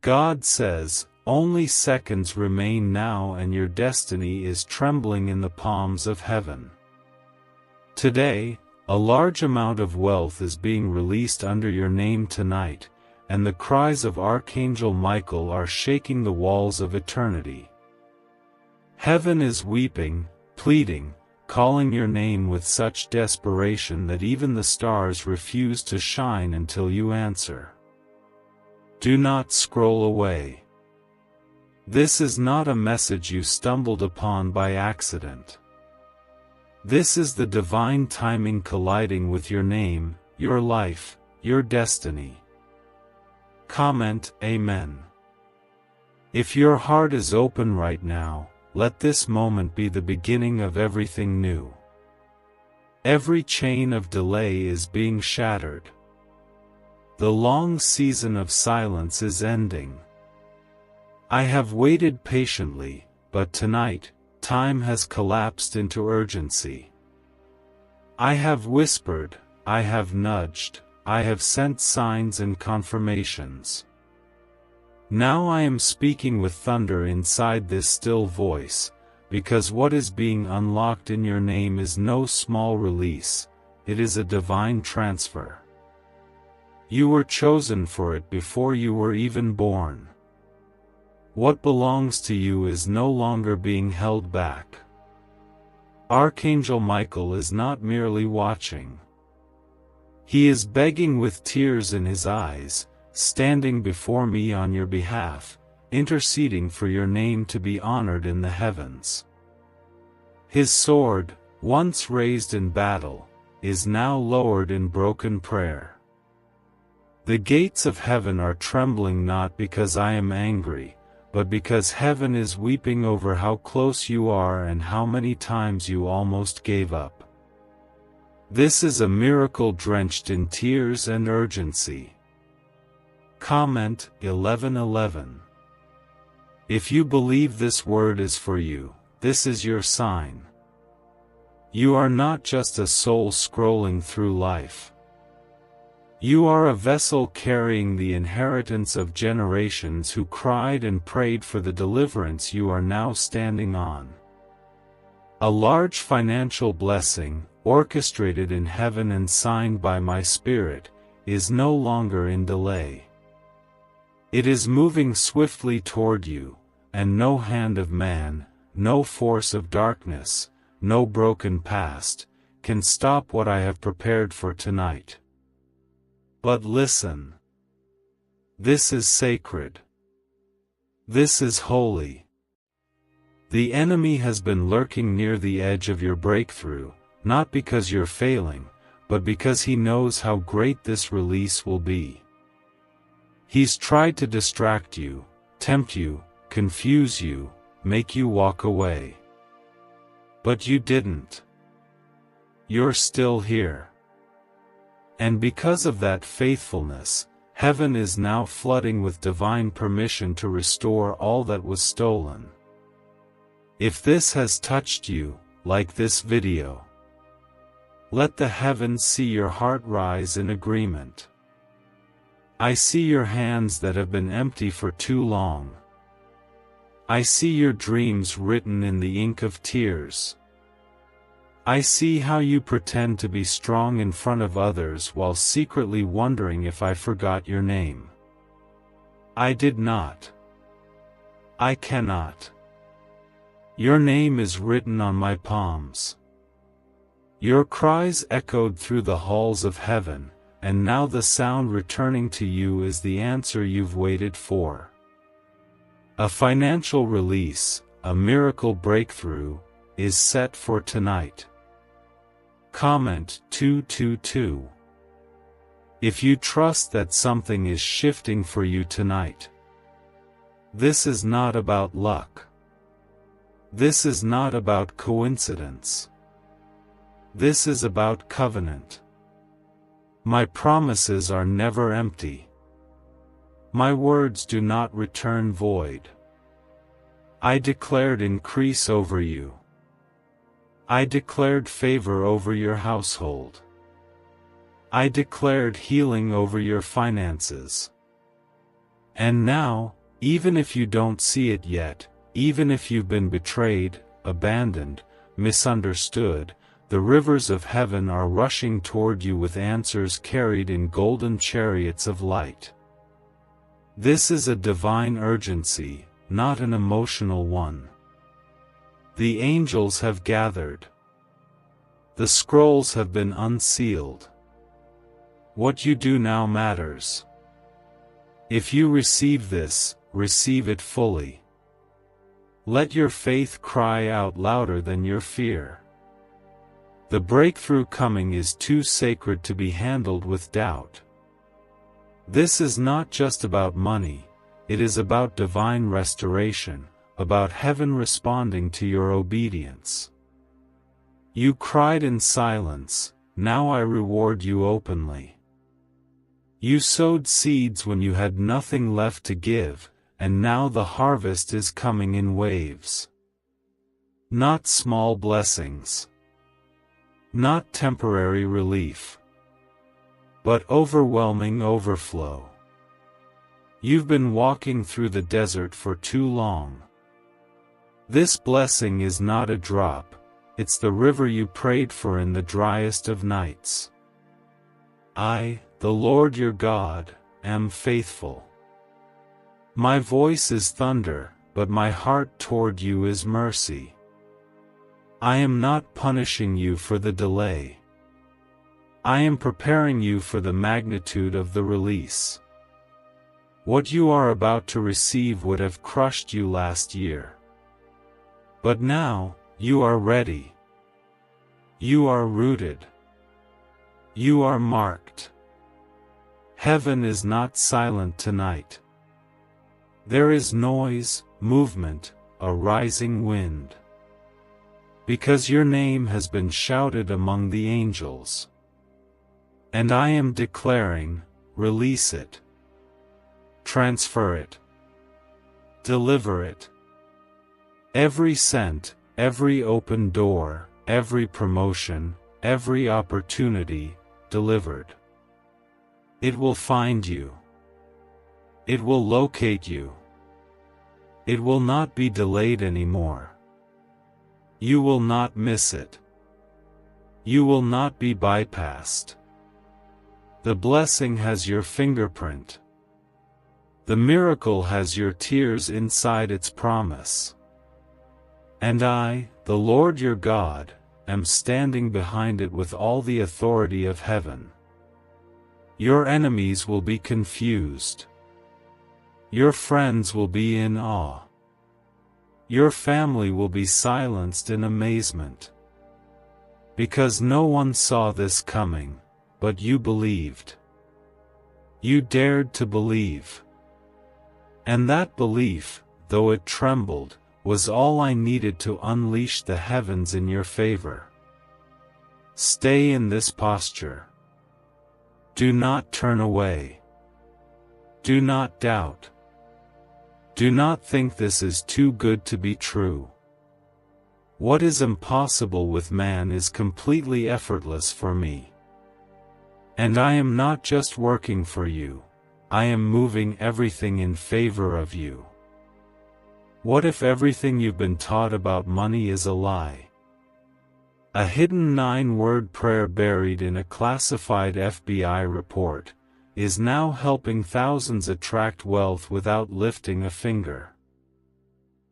God says, only seconds remain now and your destiny is trembling in the palms of heaven. Today, a large amount of wealth is being released under your name tonight, and the cries of Archangel Michael are shaking the walls of eternity. Heaven is weeping, pleading, calling your name with such desperation that even the stars refuse to shine until you answer. Do not scroll away. This is not a message you stumbled upon by accident. This is the divine timing colliding with your name, your life, your destiny. Comment, Amen. If your heart is open right now, let this moment be the beginning of everything new. Every chain of delay is being shattered. The long season of silence is ending. I have waited patiently, but tonight, time has collapsed into urgency. I have whispered, I have nudged, I have sent signs and confirmations. Now I am speaking with thunder inside this still voice, because what is being unlocked in your name is no small release, it is a divine transfer. You were chosen for it before you were even born. What belongs to you is no longer being held back. Archangel Michael is not merely watching. He is begging with tears in his eyes, standing before me on your behalf, interceding for your name to be honored in the heavens. His sword, once raised in battle, is now lowered in broken prayer. The gates of heaven are trembling not because I am angry, but because heaven is weeping over how close you are and how many times you almost gave up. This is a miracle drenched in tears and urgency. Comment, 11:11. If you believe this word is for you, this is your sign. You are not just a soul scrolling through life. You are a vessel carrying the inheritance of generations who cried and prayed for the deliverance you are now standing on. A large financial blessing, orchestrated in heaven and signed by my Spirit, is no longer in delay. It is moving swiftly toward you, and no hand of man, no force of darkness, no broken past, can stop what I have prepared for tonight. But listen. This is sacred. This is holy. The enemy has been lurking near the edge of your breakthrough, not because you're failing, but because he knows how great this release will be. He's tried to distract you, tempt you, confuse you, make you walk away. But you didn't. You're still here. And because of that faithfulness, heaven is now flooding with divine permission to restore all that was stolen. If this has touched you, like this video, let the heavens see your heart rise in agreement. I see your hands that have been empty for too long. I see your dreams written in the ink of tears. I see how you pretend to be strong in front of others while secretly wondering if I forgot your name. I did not. I cannot. Your name is written on my palms. Your cries echoed through the halls of heaven, and now the sound returning to you is the answer you've waited for. A financial release, a miracle breakthrough, is set for tonight. Comment, 222. If you trust that something is shifting for you tonight. This is not about luck. This is not about coincidence. This is about covenant. My promises are never empty. My words do not return void. I declared increase over you. I declared favor over your household. I declared healing over your finances. And now, even if you don't see it yet, even if you've been betrayed, abandoned, misunderstood, the rivers of heaven are rushing toward you with answers carried in golden chariots of light. This is a divine urgency, not an emotional one. The angels have gathered. The scrolls have been unsealed. What you do now matters. If you receive this, receive it fully. Let your faith cry out louder than your fear. The breakthrough coming is too sacred to be handled with doubt. This is not just about money, it is about divine restoration, about heaven responding to your obedience. You cried in silence, now I reward you openly. You sowed seeds when you had nothing left to give, and now the harvest is coming in waves. Not small blessings. Not temporary relief. But overwhelming overflow. You've been walking through the desert for too long. This blessing is not a drop, it's the river you prayed for in the driest of nights. I, the Lord your God, am faithful. My voice is thunder, but my heart toward you is mercy. I am not punishing you for the delay. I am preparing you for the magnitude of the release. What you are about to receive would have crushed you last year. But now, you are ready. You are rooted. You are marked. Heaven is not silent tonight. There is noise, movement, a rising wind. Because your name has been shouted among the angels. And I am declaring, release it. Transfer it. Deliver it. Every cent, every open door, every promotion, every opportunity, delivered. It will find you. It will locate you. It will not be delayed anymore. You will not miss it. You will not be bypassed. The blessing has your fingerprint. The miracle has your tears inside its promise. And I, the Lord your God, am standing behind it with all the authority of heaven. Your enemies will be confused. Your friends will be in awe. Your family will be silenced in amazement. Because no one saw this coming, but you believed. You dared to believe. And that belief, though it trembled, was all I needed to unleash the heavens in your favor. Stay in this posture. Do not turn away. Do not doubt. Do not think this is too good to be true. What is impossible with man is completely effortless for me. And I am not just working for you, I am moving everything in favor of you. What if everything you've been taught about money is a lie? A hidden 9-word prayer buried in a classified FBI report is now helping thousands attract wealth without lifting a finger.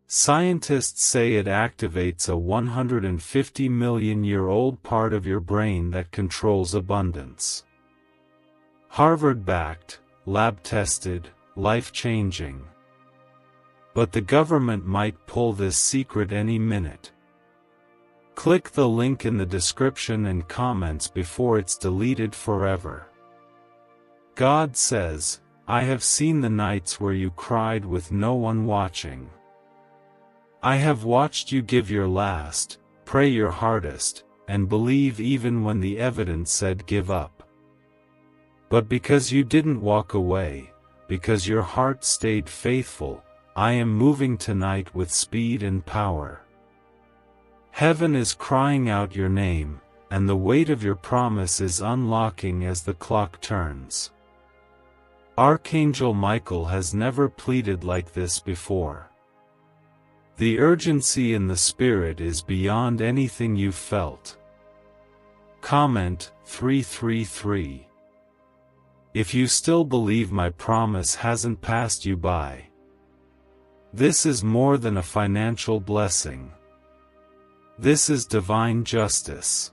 Scientists say it activates a 150-million-year-old part of your brain that controls abundance. Harvard-backed, lab-tested, life-changing. But the government might pull this secret any minute. Click the link in the description and comments before it's deleted forever. God says, I have seen the nights where you cried with no one watching. I have watched you give your last, pray your hardest, and believe even when the evidence said give up. But because you didn't walk away, because your heart stayed faithful, I am moving tonight with speed and power. Heaven is crying out your name, and the weight of your promise is unlocking as the clock turns. Archangel Michael has never pleaded like this before. The urgency in the spirit is beyond anything you've felt. Comment 333. If you still believe my promise hasn't passed you by. This is more than a financial blessing. This is divine justice.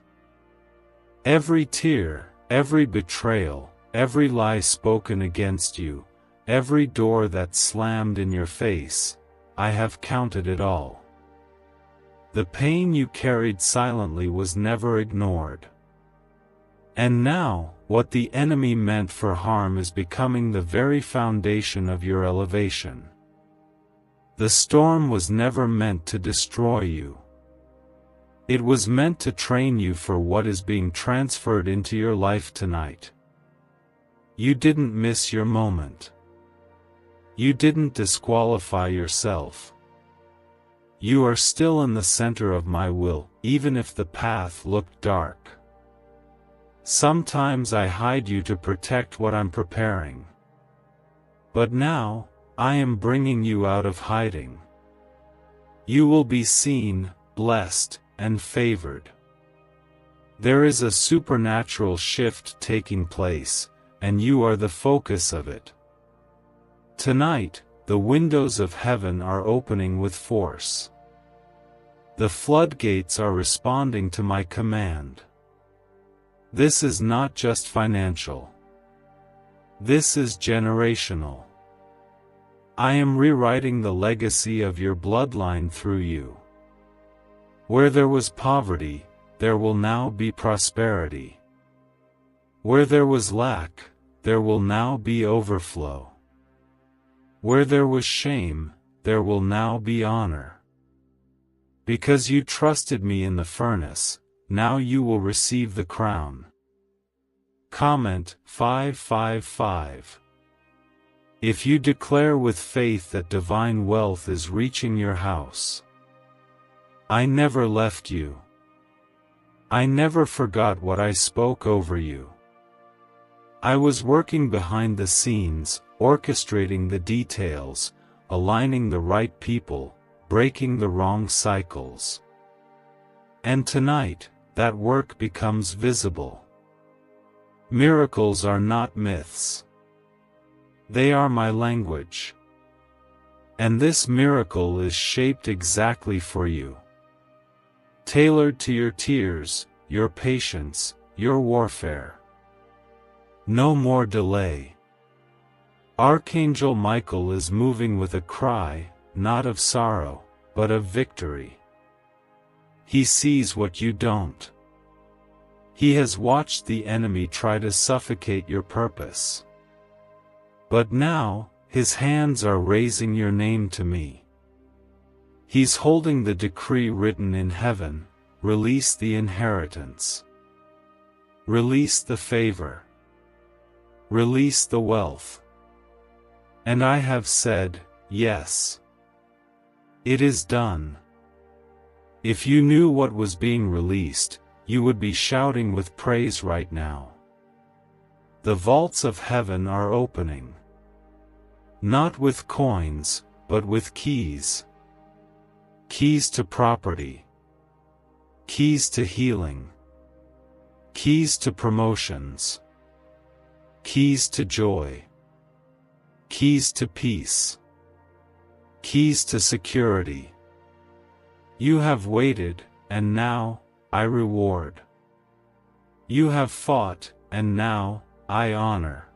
Every tear, every betrayal, every lie spoken against you, every door that slammed in your face, I have counted it all. The pain you carried silently was never ignored. And now, what the enemy meant for harm is becoming the very foundation of your elevation. The storm was never meant to destroy you. It was meant to train you for what is being transferred into your life tonight. You didn't miss your moment. You didn't disqualify yourself. You are still in the center of my will, even if the path looked dark. Sometimes I hide you to protect what I'm preparing. But now, I am bringing you out of hiding. You will be seen, blessed, and favored. There is a supernatural shift taking place, and you are the focus of it. Tonight, the windows of heaven are opening with force. The floodgates are responding to my command. This is not just financial. This is generational. I am rewriting the legacy of your bloodline through you. Where there was poverty, there will now be prosperity. Where there was lack, there will now be overflow. Where there was shame, there will now be honor. Because you trusted me in the furnace, now you will receive the crown. Comment 555. If you declare with faith that divine wealth is reaching your house. I never left you. I never forgot what I spoke over you. I was working behind the scenes, orchestrating the details, aligning the right people, breaking the wrong cycles. And tonight, that work becomes visible. Miracles are not myths. They are my language. And this miracle is shaped exactly for you. Tailored to your tears, your patience, your warfare. No more delay. Archangel Michael is moving with a cry, not of sorrow, but of victory. He sees what you don't. He has watched the enemy try to suffocate your purpose. But now, his hands are raising your name to me. He's holding the decree written in heaven, release the inheritance. Release the favor. Release the wealth. And I have said, yes. It is done. If you knew what was being released, you would be shouting with praise right now. The vaults of heaven are opening. Not with coins, but with keys. Keys to property. Keys to healing. Keys to promotions. Keys to joy. Keys to peace. Keys to security. You have waited, and now, I reward. You have fought, and now, I honor.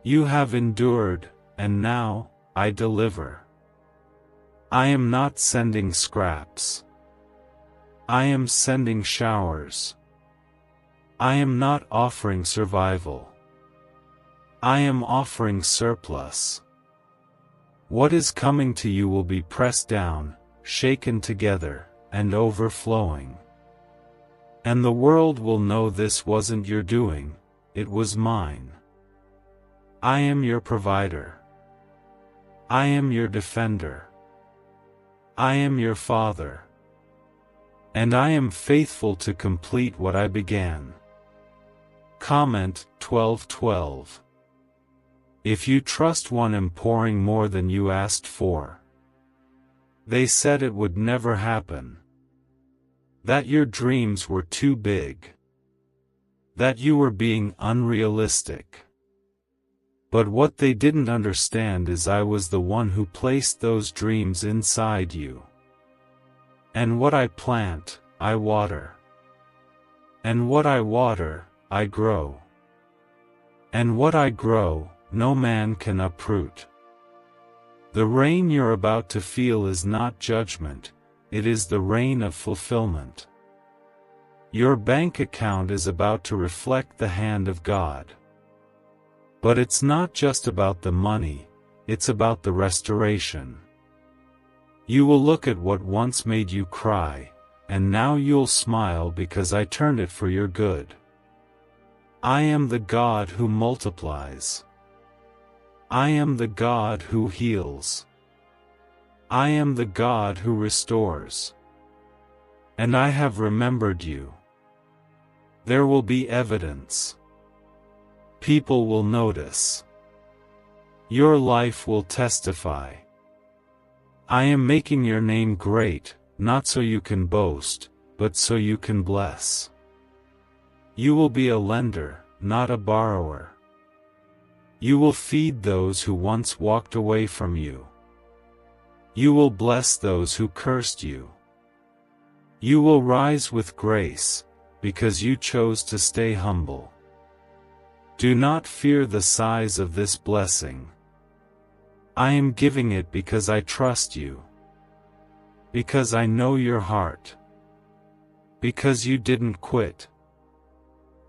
You have endured, and now, I deliver. I am not sending scraps. I am sending showers. I am not offering survival. I am offering surplus. What is coming to you will be pressed down, shaken together, and overflowing. And the world will know this wasn't your doing, it was mine. I am your provider. I am your defender. I am your father. And I am faithful to complete what I began. Comment 1212. If you trust one, I'm pouring more than you asked for. They said it would never happen. That your dreams were too big. That you were being unrealistic. But what they didn't understand is I was the one who placed those dreams inside you. And what I plant, I water. And what I water, I grow. And what I grow, no man can uproot. The rain you're about to feel is not judgment, it is the rain of fulfillment. Your bank account is about to reflect the hand of God. But it's not just about the money, it's about the restoration. You will look at what once made you cry, and now you'll smile because I turned it for your good. I am the God who multiplies. I am the God who heals. I am the God who restores. And I have remembered you. There will be evidence. People will notice. Your life will testify. I am making your name great, not so you can boast, but so you can bless. You will be a lender, not a borrower. You will feed those who once walked away from you. You will bless those who cursed you. You will rise with grace, because you chose to stay humble. Do not fear the size of this blessing. I am giving it because I trust you. Because I know your heart. Because you didn't quit.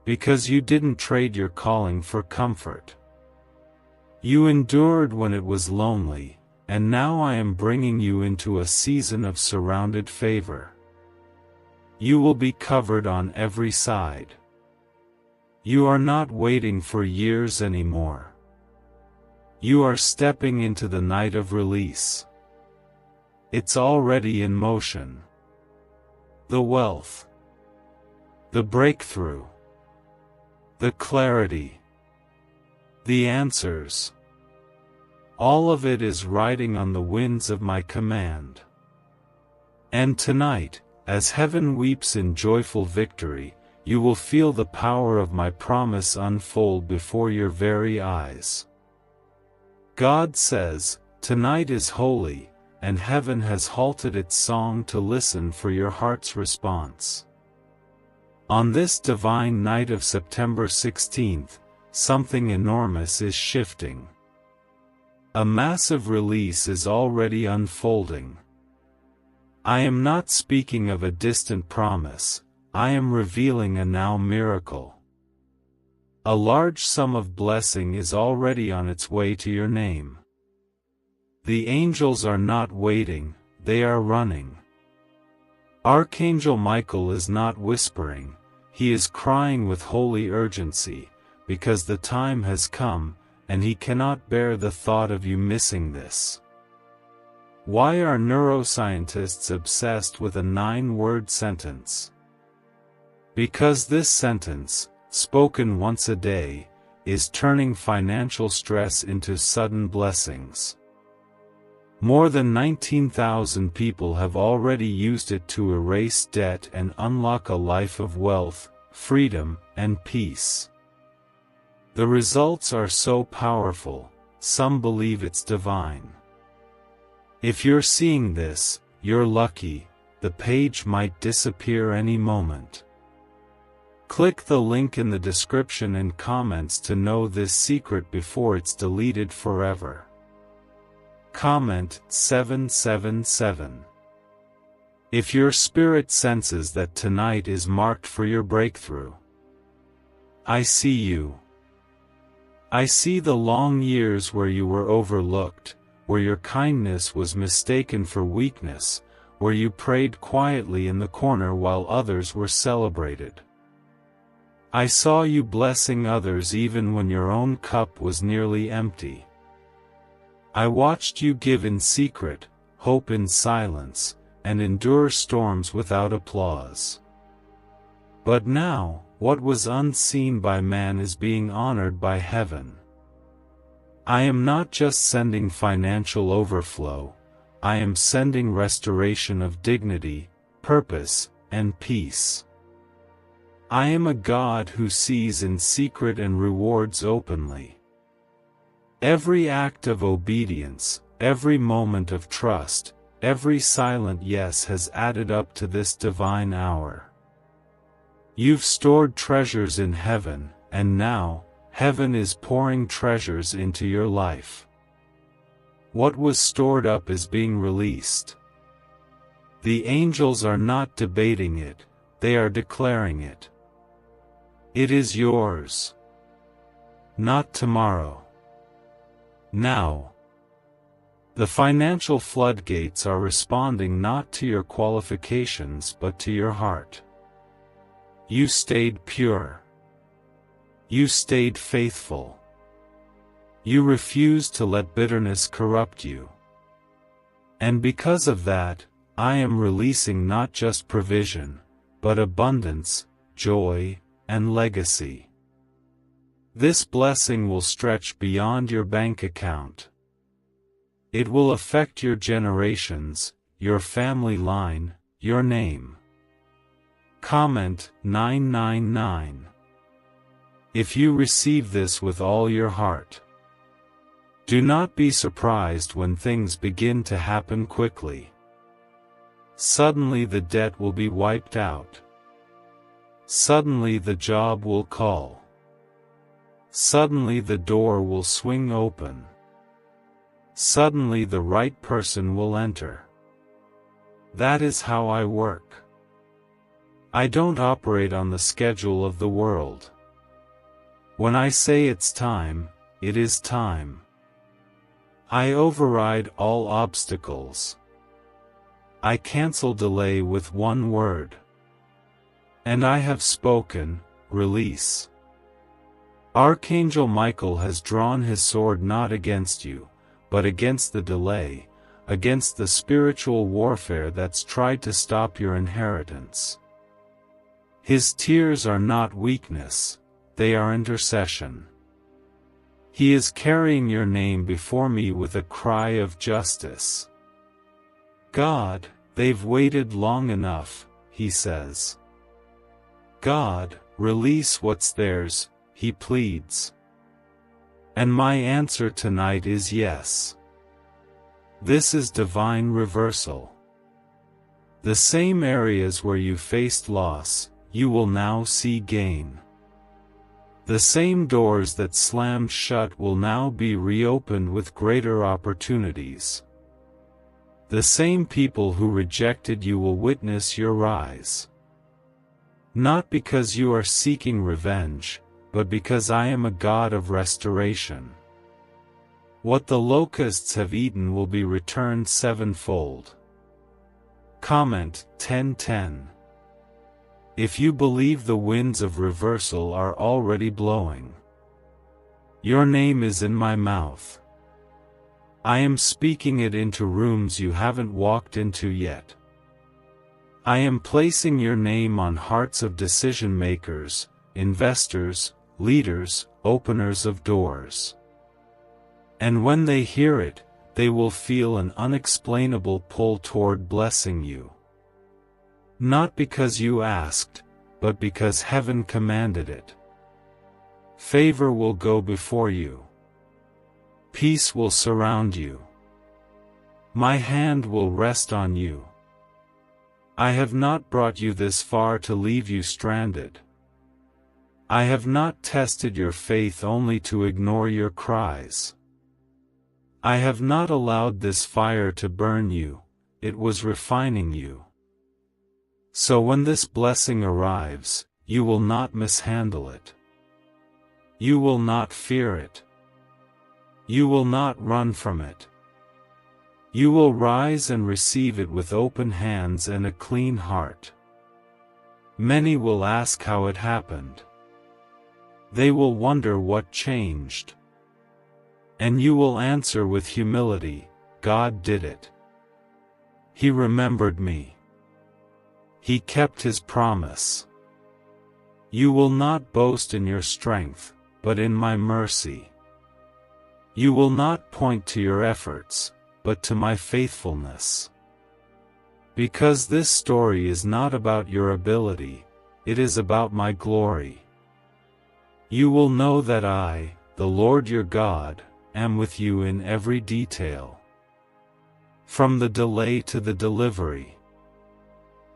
Because you didn't trade your calling for comfort. You endured when it was lonely, and now I am bringing you into a season of surrounded favor. You will be covered on every side. You are not waiting for years anymore. You are stepping into the night of release. It's already in motion. The wealth. The breakthrough. The clarity. The answers. All of it is riding on the winds of my command. And tonight, as heaven weeps in joyful victory, you will feel the power of my promise unfold before your very eyes. God says, tonight is holy, and heaven has halted its song to listen for your heart's response. On this divine night of September 16th, something enormous is shifting. A massive release is already unfolding. I am not speaking of a distant promise, I am revealing a now miracle. A large sum of blessing is already on its way to your name. The angels are not waiting, they are running. Archangel Michael is not whispering, he is crying with holy urgency, because the time has come, and he cannot bear the thought of you missing this. Why are neuroscientists obsessed with a 9-word sentence? Because this sentence, spoken once a day, is turning financial stress into sudden blessings. More than 19,000 people have already used it to erase debt and unlock a life of wealth, freedom, and peace. The results are so powerful, some believe it's divine. If you're seeing this, you're lucky, the page might disappear any moment. Click the link in the description and comments to know this secret before it's deleted forever. Comment 777. If your spirit senses that tonight is marked for your breakthrough. I see you. I see the long years where you were overlooked, where your kindness was mistaken for weakness, where you prayed quietly in the corner while others were celebrated. I saw you blessing others even when your own cup was nearly empty. I watched you give in secret, hope in silence, and endure storms without applause. But now, what was unseen by man is being honored by heaven. I am not just sending financial overflow, I am sending restoration of dignity, purpose, and peace. I am a God who sees in secret and rewards openly. Every act of obedience, every moment of trust, every silent yes has added up to this divine hour. You've stored treasures in heaven, and now, heaven is pouring treasures into your life. What was stored up is being released. The angels are not debating it, they are declaring it. It is yours. Not tomorrow. Now. The financial floodgates are responding not to your qualifications but to your heart. You stayed pure. You stayed faithful. You refused to let bitterness corrupt you. And because of that, I am releasing not just provision, but abundance, joy, and legacy. This blessing will stretch beyond your bank account. It will affect your generations, your family line, your name. Comment 999. If you receive this with all your heart. Do not be surprised when things begin to happen quickly. Suddenly the debt will be wiped out. Suddenly the job will call. Suddenly the door will swing open. Suddenly the right person will enter. That is how I work. I don't operate on the schedule of the world. When I say it's time, it is time. I override all obstacles. I cancel delay with one word. And I have spoken, release. Archangel Michael has drawn his sword not against you, but against the delay, against the spiritual warfare that's tried to stop your inheritance. His tears are not weakness, they are intercession. He is carrying your name before me with a cry of justice. God, they've waited long enough, he says. God, release what's theirs, he pleads. And my answer tonight is yes. This is divine reversal. The same areas where you faced loss, you will now see gain. The same doors that slammed shut will now be reopened with greater opportunities. The same people who rejected you will witness your rise. Not because you are seeking revenge, but because I am a God of restoration. What the locusts have eaten will be returned sevenfold. Comment 1010. If you believe the winds of reversal are already blowing. Your name is in my mouth. I am speaking it into rooms you haven't walked into yet. I am placing your name on hearts of decision makers, investors, leaders, openers of doors. And when they hear it, they will feel an unexplainable pull toward blessing you. Not because you asked, but because heaven commanded it. Favor will go before you. Peace will surround you. My hand will rest on you. I have not brought you this far to leave you stranded. I have not tested your faith only to ignore your cries. I have not allowed this fire to burn you, it was refining you. So when this blessing arrives, you will not mishandle it. You will not fear it. You will not run from it. You will rise and receive it with open hands and a clean heart. Many will ask how it happened. They will wonder what changed. And you will answer with humility, God did it. He remembered me. He kept his promise. You will not boast in your strength, but in my mercy. You will not point to your efforts, but to my faithfulness. Because this story is not about your ability, it is about my glory. You will know that I, the Lord your God, am with you in every detail. From the delay to the delivery.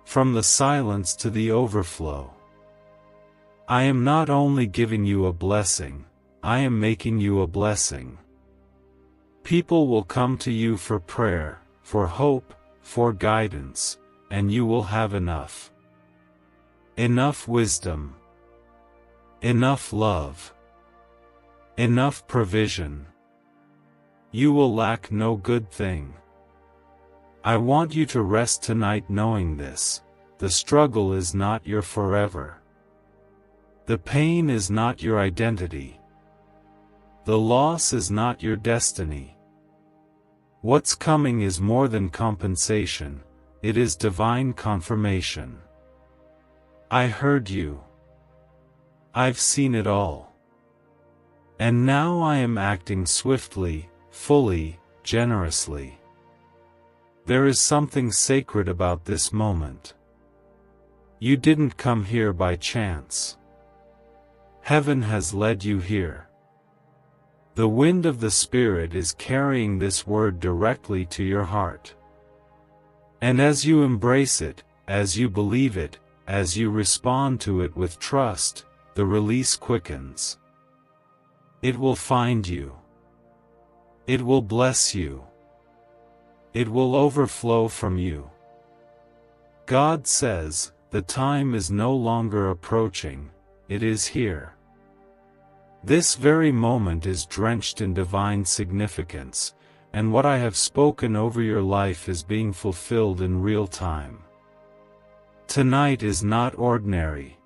From the silence to the overflow. I am not only giving you a blessing, I am making you a blessing. People will come to you for prayer, for hope, for guidance, and you will have enough. Enough wisdom. Enough love. Enough provision. You will lack no good thing. I want you to rest tonight knowing this: the struggle is not your forever. The pain is not your identity. The loss is not your destiny. What's coming is more than compensation, it is divine confirmation. I heard you. I've seen it all. And now I am acting swiftly, fully, generously. There is something sacred about this moment. You didn't come here by chance. Heaven has led you here. The wind of the Spirit is carrying this word directly to your heart. And as you embrace it, as you believe it, as you respond to it with trust, the release quickens. It will find you. It will bless you. It will overflow from you. God says, the time is no longer approaching, it is here. This very moment is drenched in divine significance, and what I have spoken over your life is being fulfilled in real time. Tonight is not ordinary.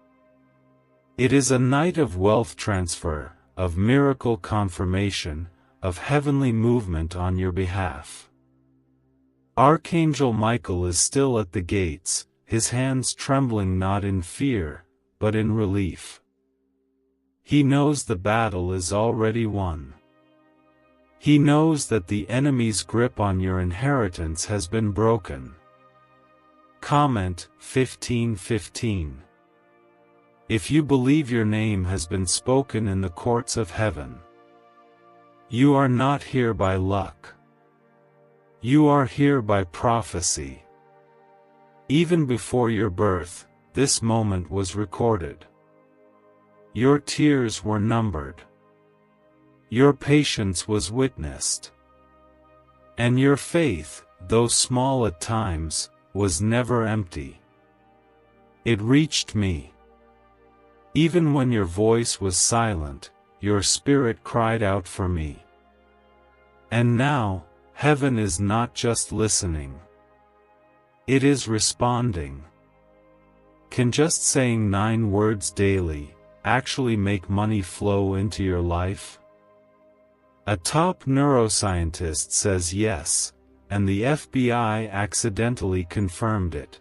It is a night of wealth transfer, of miracle confirmation, of heavenly movement on your behalf. Archangel Michael is still at the gates, his hands trembling not in fear, but in relief. He knows the battle is already won. He knows that the enemy's grip on your inheritance has been broken. Comment 15:15. If you believe your name has been spoken in the courts of heaven. You are not here by luck. You are here by prophecy. Even before your birth, this moment was recorded. Your tears were numbered. Your patience was witnessed. And your faith, though small at times, was never empty. It reached me. Even when your voice was silent, your spirit cried out for me. And now, heaven is not just listening. It is responding. Can just saying 9 words daily actually make money flow into your life? A top neuroscientist says yes, and the FBI accidentally confirmed it.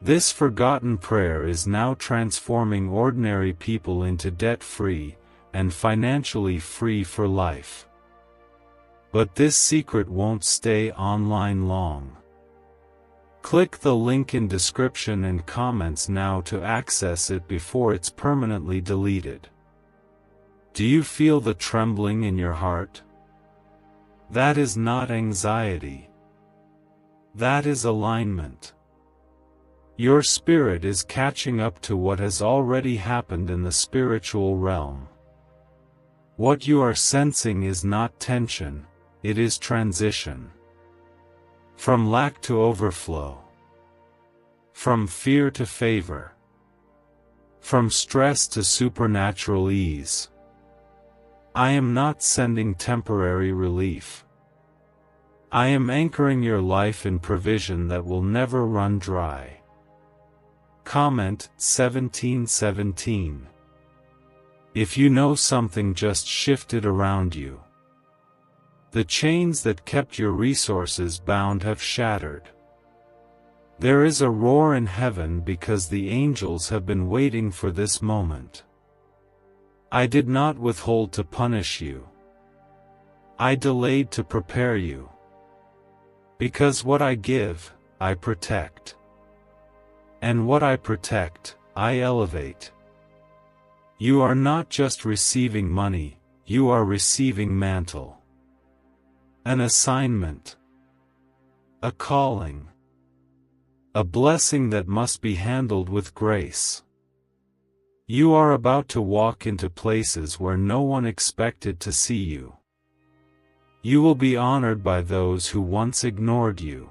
This forgotten prayer is now transforming ordinary people into debt-free and financially free for life. But this secret won't stay online long. Click the link in description and comments now to access it before it's permanently deleted. Do you feel the trembling in your heart? That is not anxiety. That is alignment. Your spirit is catching up to what has already happened in the spiritual realm. What you are sensing is not tension, it is transition. From lack to overflow. From fear to favor. From stress to supernatural ease. I am not sending temporary relief. I am anchoring your life in provision that will never run dry. Comment 17:17. If you know something just shifted around you. The chains that kept your resources bound have shattered. There is a roar in heaven because the angels have been waiting for this moment. I did not withhold to punish you. I delayed to prepare you. Because what I give, I protect. And what I protect, I elevate. You are not just receiving money, you are receiving mantle. An assignment. A calling. A blessing that must be handled with grace. You are about to walk into places where no one expected to see you. You will be honored by those who once ignored you.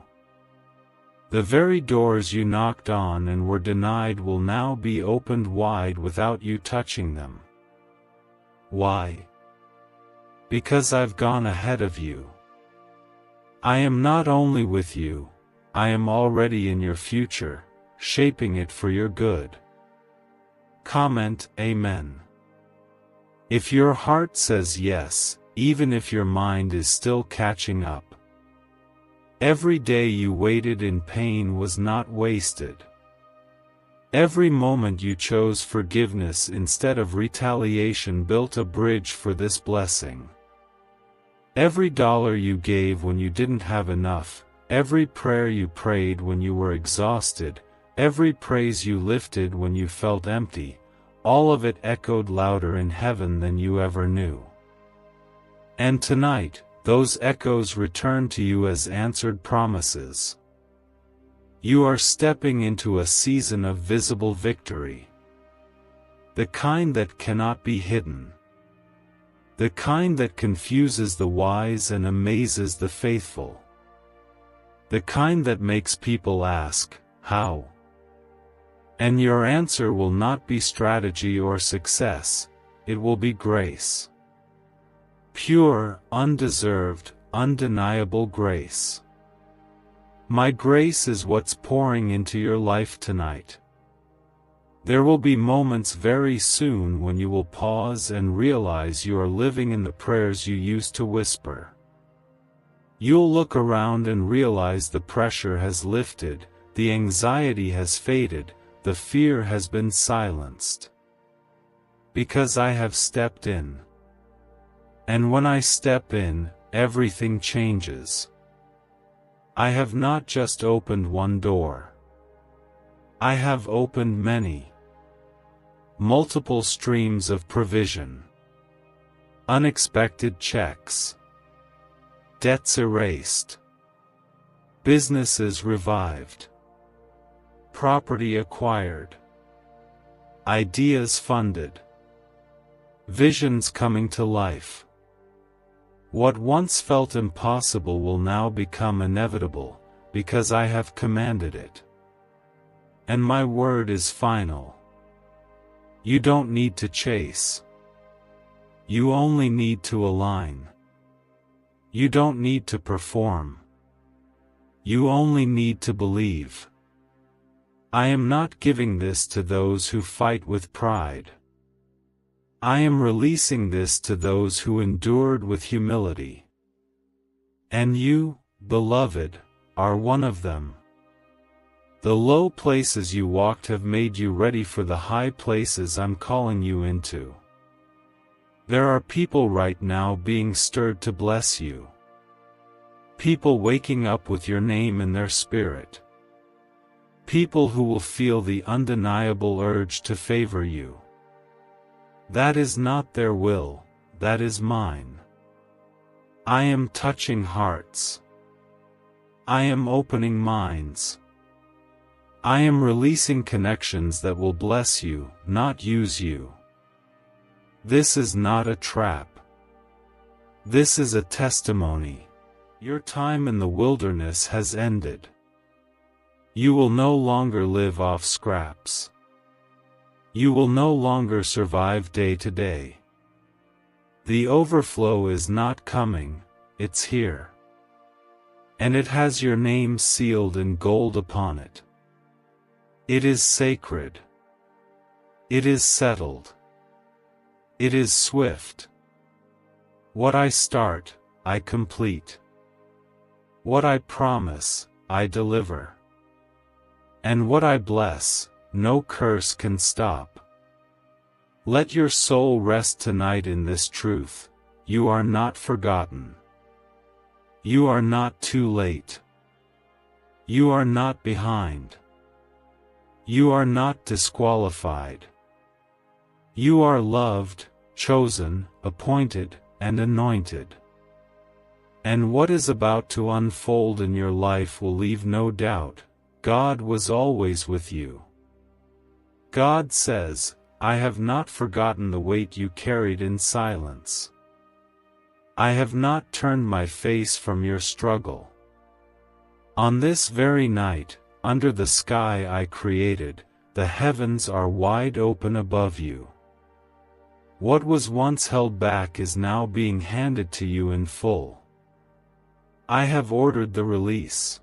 The very doors you knocked on and were denied will now be opened wide without you touching them. Why? Because I've gone ahead of you. I am not only with you, I am already in your future, shaping it for your good. Comment Amen. If your heart says yes, even if your mind is still catching up. Every day you waited in pain was not wasted. Every moment you chose forgiveness instead of retaliation built a bridge for this blessing. Every dollar you gave when you didn't have enough, every prayer you prayed when you were exhausted, every praise you lifted when you felt empty, all of it echoed louder in heaven than you ever knew. And tonight, those echoes return to you as answered promises. You are stepping into a season of visible victory. The kind that cannot be hidden. The kind that confuses the wise and amazes the faithful. The kind that makes people ask, how? And your answer will not be strategy or success, it will be grace. Pure, undeserved, undeniable grace. My grace is what's pouring into your life tonight. There will be moments very soon when you will pause and realize you are living in the prayers you used to whisper. You'll look around and realize the pressure has lifted, the anxiety has faded, the fear has been silenced. Because I have stepped in. And when I step in, everything changes. I have not just opened one door. I have opened many. Multiple streams of provision. Unexpected checks. Debts erased. Businesses revived. Property acquired. Ideas funded. Visions coming to life. What once felt impossible will now become inevitable, because I have commanded it. And my word is final. You don't need to chase. You only need to align. You don't need to perform. You only need to believe. I am not giving this to those who fight with pride. I am releasing this to those who endured with humility. And you, beloved, are one of them. The low places you walked have made you ready for the high places I'm calling you into. There are people right now being stirred to bless you. People waking up with your name in their spirit. People who will feel the undeniable urge to favor you. That is not their will, that is mine. I am touching hearts. I am opening minds. I am releasing connections that will bless you, not use you. This is not a trap. This is a testimony. Your time in the wilderness has ended. You will no longer live off scraps. You will no longer survive day to day. The overflow is not coming, it's here. And it has your name sealed in gold upon it. It is sacred. It is settled. It is swift. What I start, I complete. What I promise, I deliver. And what I bless, no curse can stop. Let your soul rest tonight in this truth: you are not forgotten. You are not too late. You are not behind. You are not disqualified. You are loved, chosen, appointed, and anointed. And what is about to unfold in your life will leave no doubt. God was always with you. God says, I have not forgotten the weight you carried in silence. I have not turned my face from your struggle. On this very night, under the sky I created, the heavens are wide open above you. What was once held back is now being handed to you in full. I have ordered the release.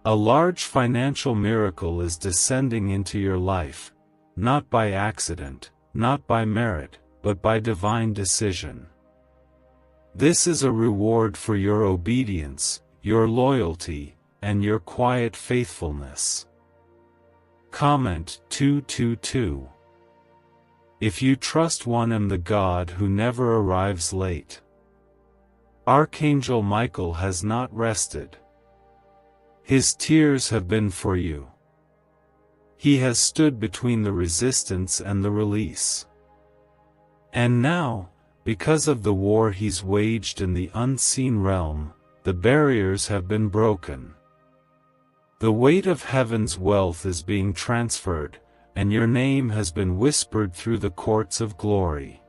A large financial miracle is descending into your life, not by accident, not by merit, but by divine decision. This is a reward for your obedience, your loyalty, and your quiet faithfulness. Comment 222. If you trust one, am the God who never arrives late. Archangel Michael has not rested. His tears have been for you. He has stood between the resistance and the release. And now, because of the war he's waged in the unseen realm, the barriers have been broken. The weight of heaven's wealth is being transferred, and your name has been whispered through the courts of glory.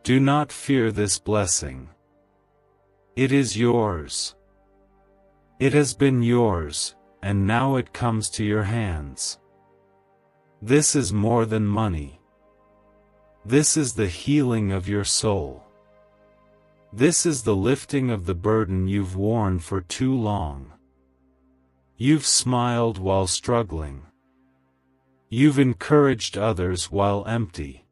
Do not fear this blessing. It is yours. It has been yours, and now it comes to your hands. This is more than money. This is the healing of your soul. This is the lifting of the burden you've worn for too long. You've smiled while struggling. You've encouraged others while empty.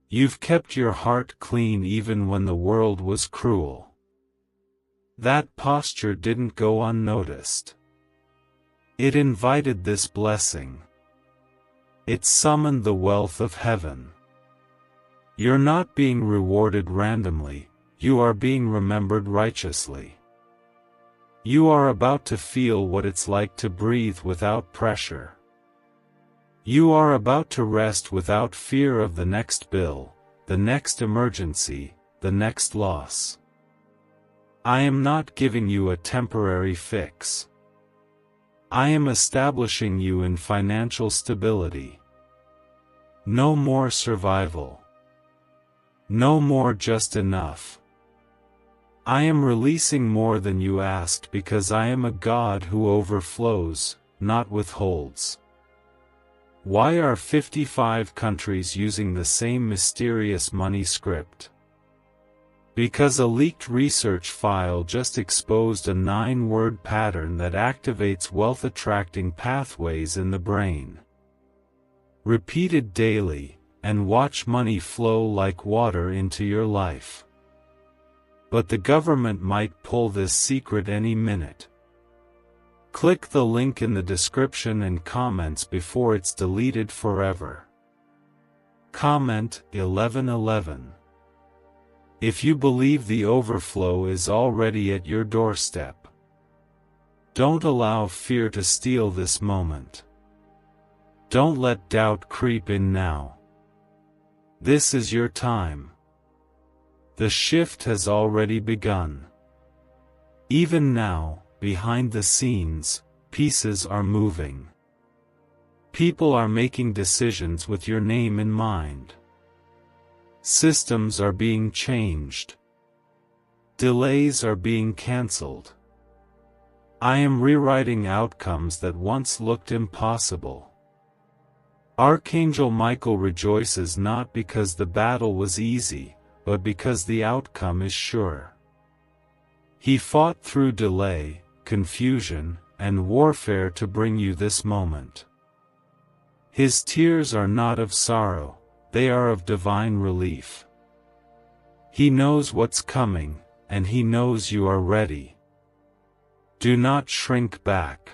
You've kept your heart clean even when the world was cruel. That posture didn't go unnoticed. It invited this blessing. It summoned the wealth of heaven. You're not being rewarded randomly, you are being remembered righteously. You are about to feel what it's like to breathe without pressure. You are about to rest without fear of the next bill, the next emergency, the next loss. I am not giving you a temporary fix. I am establishing you in financial stability. No more survival. No more just enough. I am releasing more than you asked because I am a God who overflows, not withholds. Why are 55 countries using the same mysterious money script? Because a leaked research file just exposed a 9-word pattern that activates wealth-attracting pathways in the brain. Repeat it daily, and watch money flow like water into your life. But the government might pull this secret any minute. Click the link in the description and comments before it's deleted forever. Comment 1111. If you believe the overflow is already at your doorstep. Don't allow fear to steal this moment. Don't let doubt creep in now. This is your time. The shift has already begun. Even now, behind the scenes, pieces are moving. People are making decisions with your name in mind. Systems are being changed. Delays are being cancelled. I am rewriting outcomes that once looked impossible. Archangel Michael rejoices not because the battle was easy, but because the outcome is sure. He fought through delay, confusion, and warfare to bring you this moment. His tears are not of sorrow, they are of divine relief. He knows what's coming, and he knows you are ready. Do not shrink back.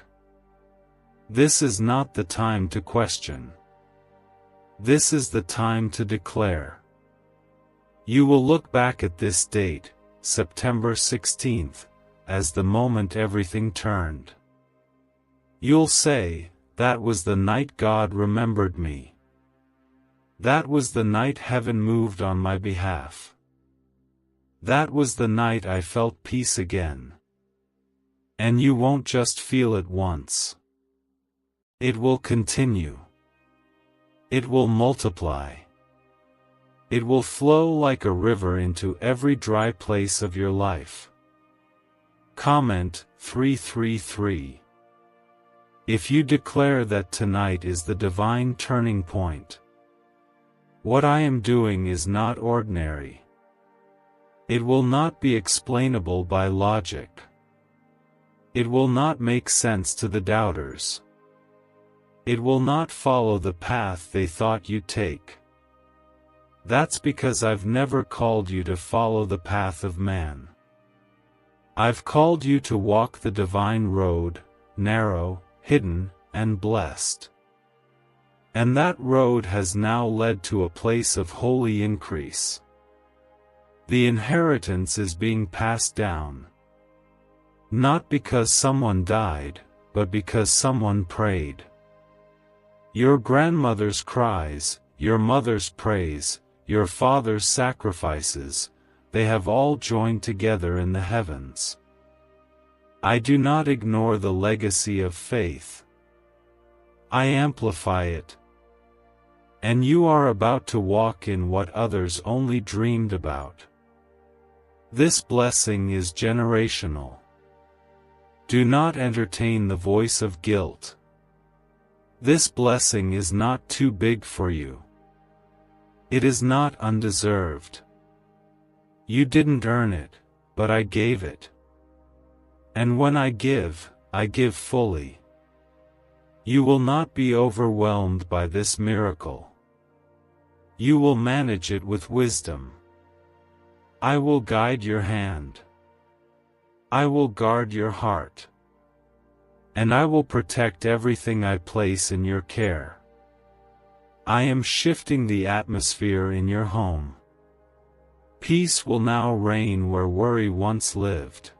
This is not the time to question. This is the time to declare. You will look back at this date, September 16th, as the moment everything turned. You'll say, that was the night God remembered me. That was the night heaven moved on my behalf. That was the night I felt peace again. And you won't just feel it once. It will continue. It will multiply. It will flow like a river into every dry place of your life. Comment 333. If you declare that tonight is the divine turning point, what I am doing is not ordinary. It will not be explainable by logic. It will not make sense to the doubters. It will not follow the path they thought you'd take. That's because I've never called you to follow the path of man. I've called you to walk the divine road, narrow, hidden, and blessed. And that road has now led to a place of holy increase. The inheritance is being passed down. Not because someone died, but because someone prayed. Your grandmother's cries, your mother's praise, your father's sacrifices, they have all joined together in the heavens. I do not ignore the legacy of faith. I amplify it. And you are about to walk in what others only dreamed about. This blessing is generational. Do not entertain the voice of guilt. This blessing is not too big for you. It is not undeserved. You didn't earn it, but I gave it. And when I give fully. You will not be overwhelmed by this miracle. You will manage it with wisdom. I will guide your hand. I will guard your heart. And I will protect everything I place in your care. I am shifting the atmosphere in your home. Peace will now reign where worry once lived.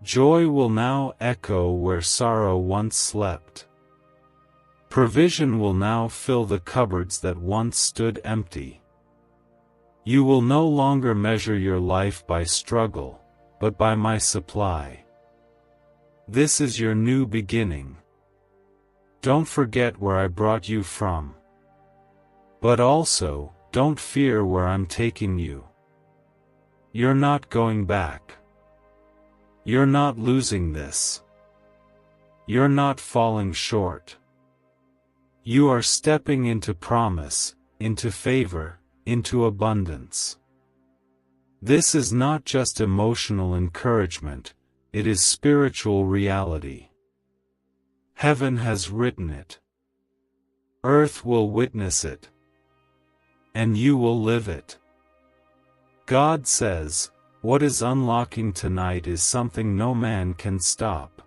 Joy will now echo where sorrow once slept. Provision will now fill the cupboards that once stood empty. You will no longer measure your life by struggle, but by my supply. This is your new beginning. Don't forget where I brought you from. But also, don't fear where I'm taking you. You're not going back. You're not losing this. You're not falling short. You are stepping into promise, into favor, into abundance. This is not just emotional encouragement, it is spiritual reality. Heaven has written it. Earth will witness it. And you will live it. God says, what is unlocking tonight is something no man can stop.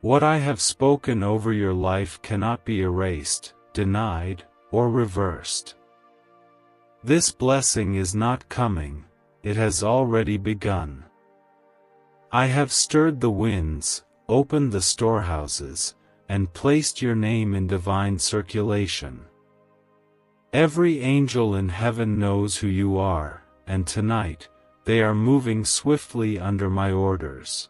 What I have spoken over your life cannot be erased, denied, or reversed. This blessing is not coming, it has already begun. I have stirred the winds, opened the storehouses, and placed your name in divine circulation. Every angel in heaven knows who you are, and tonight, they are moving swiftly under my orders.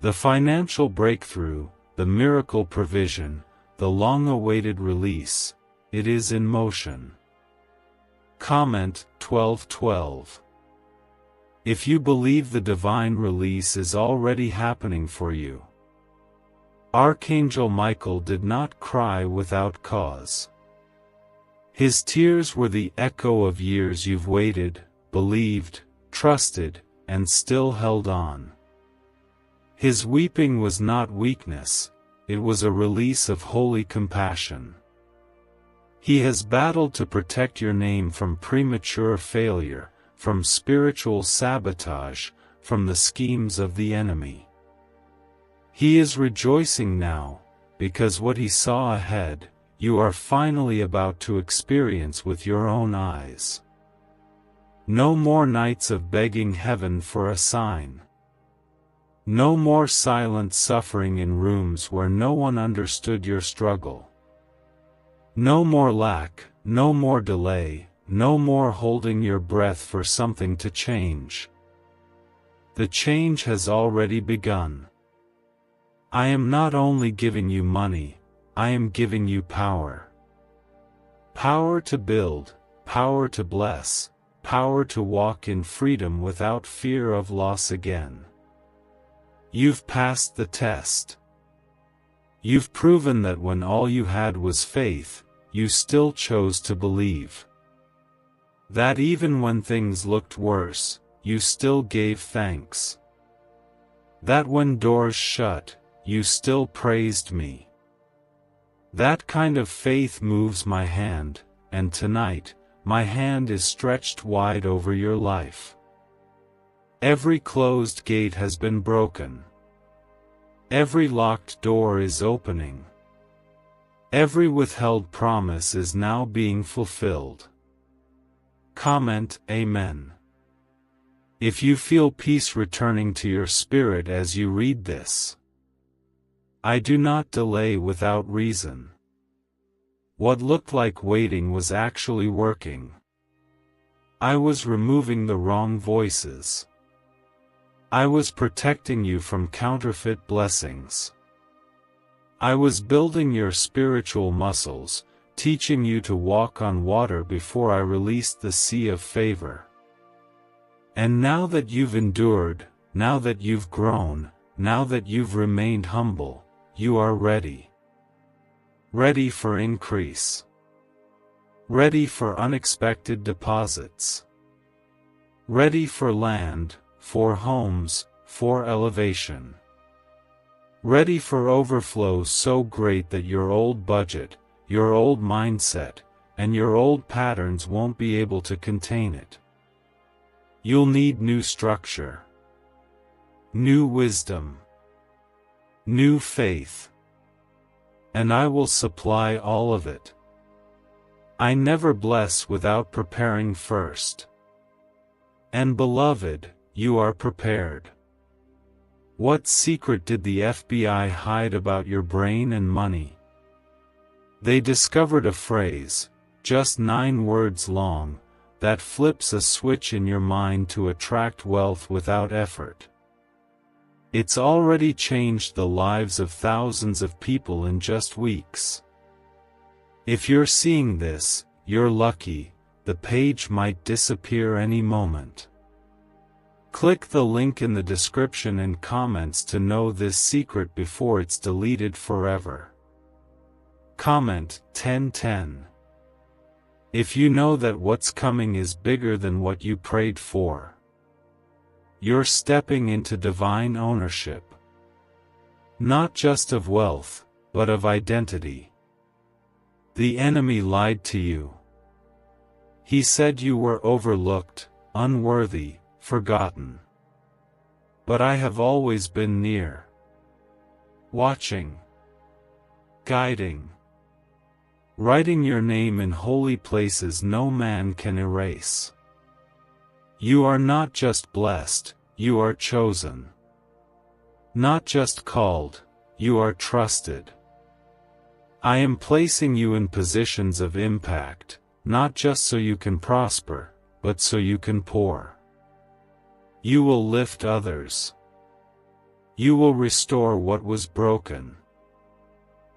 The financial breakthrough, the miracle provision, the long-awaited release, it is in motion. Comment 12:12. If you believe the divine release is already happening for you. Archangel Michael did not cry without cause. His tears were the echo of years you've waited, believed, trusted, and still held on. His weeping was not weakness, it was a release of holy compassion. He has battled to protect your name from premature failure, from spiritual sabotage, from the schemes of the enemy. He is rejoicing now, because what he saw ahead, you are finally about to experience with your own eyes. No more nights of begging heaven for a sign. No more silent suffering in rooms where no one understood your struggle. No more lack, no more delay, no more holding your breath for something to change. The change has already begun. I am not only giving you money, I am giving you power. Power to build, power to bless, power to walk in freedom without fear of loss again. You've passed the test. You've proven that when all you had was faith, you still chose to believe. That even when things looked worse, you still gave thanks. That when doors shut, you still praised me. That kind of faith moves my hand, and tonight, my hand is stretched wide over your life. Every closed gate has been broken. Every locked door is opening. Every withheld promise is now being fulfilled. Comment Amen if you feel peace returning to your spirit as you read this. I do not delay without reason. What looked like waiting was actually working. I was removing the wrong voices. I was protecting you from counterfeit blessings. I was building your spiritual muscles, teaching you to walk on water before I released the sea of favor. And now that you've endured, now that you've grown, now that you've remained humble, you are ready. Ready for increase. Ready for unexpected deposits. Ready for land, for homes, for elevation. Ready for overflow so great that your old budget, your old mindset, and your old patterns won't be able to contain it. You'll need new structure, new wisdom, new faith, and I will supply all of it. I never bless without preparing first. And beloved, you are prepared. What secret did the FBI hide about your brain and money? They discovered a phrase, just 9 words long, that flips a switch in your mind to attract wealth without effort. It's already changed the lives of thousands of people in just weeks. If you're seeing this, you're lucky, the page might disappear any moment. Click the link in the description and comments to know this secret before it's deleted forever. Comment 1010. If you know that what's coming is bigger than what you prayed for. You're stepping into divine ownership. Not just of wealth, but of identity. The enemy lied to you. He said you were overlooked, unworthy, forgotten. But I have always been near. Watching. Guiding. Writing your name in holy places no man can erase. You are not just blessed, you are chosen. Not just called, you are trusted. I am placing you in positions of impact, not just so you can prosper, but so you can pour. You will lift others. You will restore what was broken.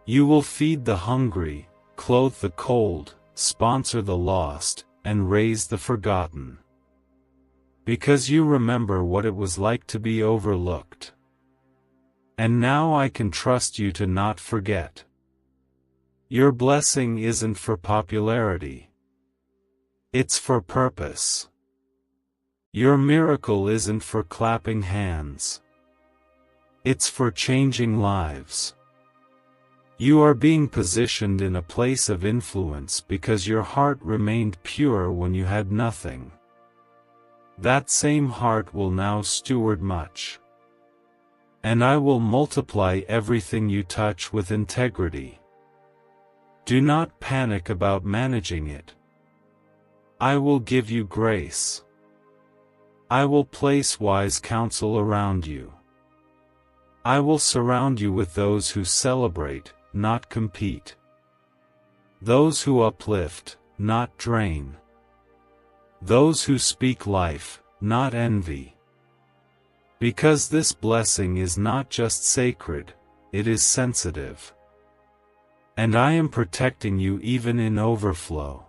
You will feed the hungry, clothe the cold, sponsor the lost, and raise the forgotten. Because you remember what it was like to be overlooked. And now I can trust you to not forget. Your blessing isn't for popularity. It's for purpose. Your miracle isn't for clapping hands. It's for changing lives. You are being positioned in a place of influence because your heart remained pure when you had nothing. That same heart will now steward much. And I will multiply everything you touch with integrity. Do not panic about managing it. I will give you grace. I will place wise counsel around you. I will surround you with those who celebrate, not compete. Those who uplift, not drain. Those who speak life, not envy. Because this blessing is not just sacred, it is sensitive. And I am protecting you even in overflow.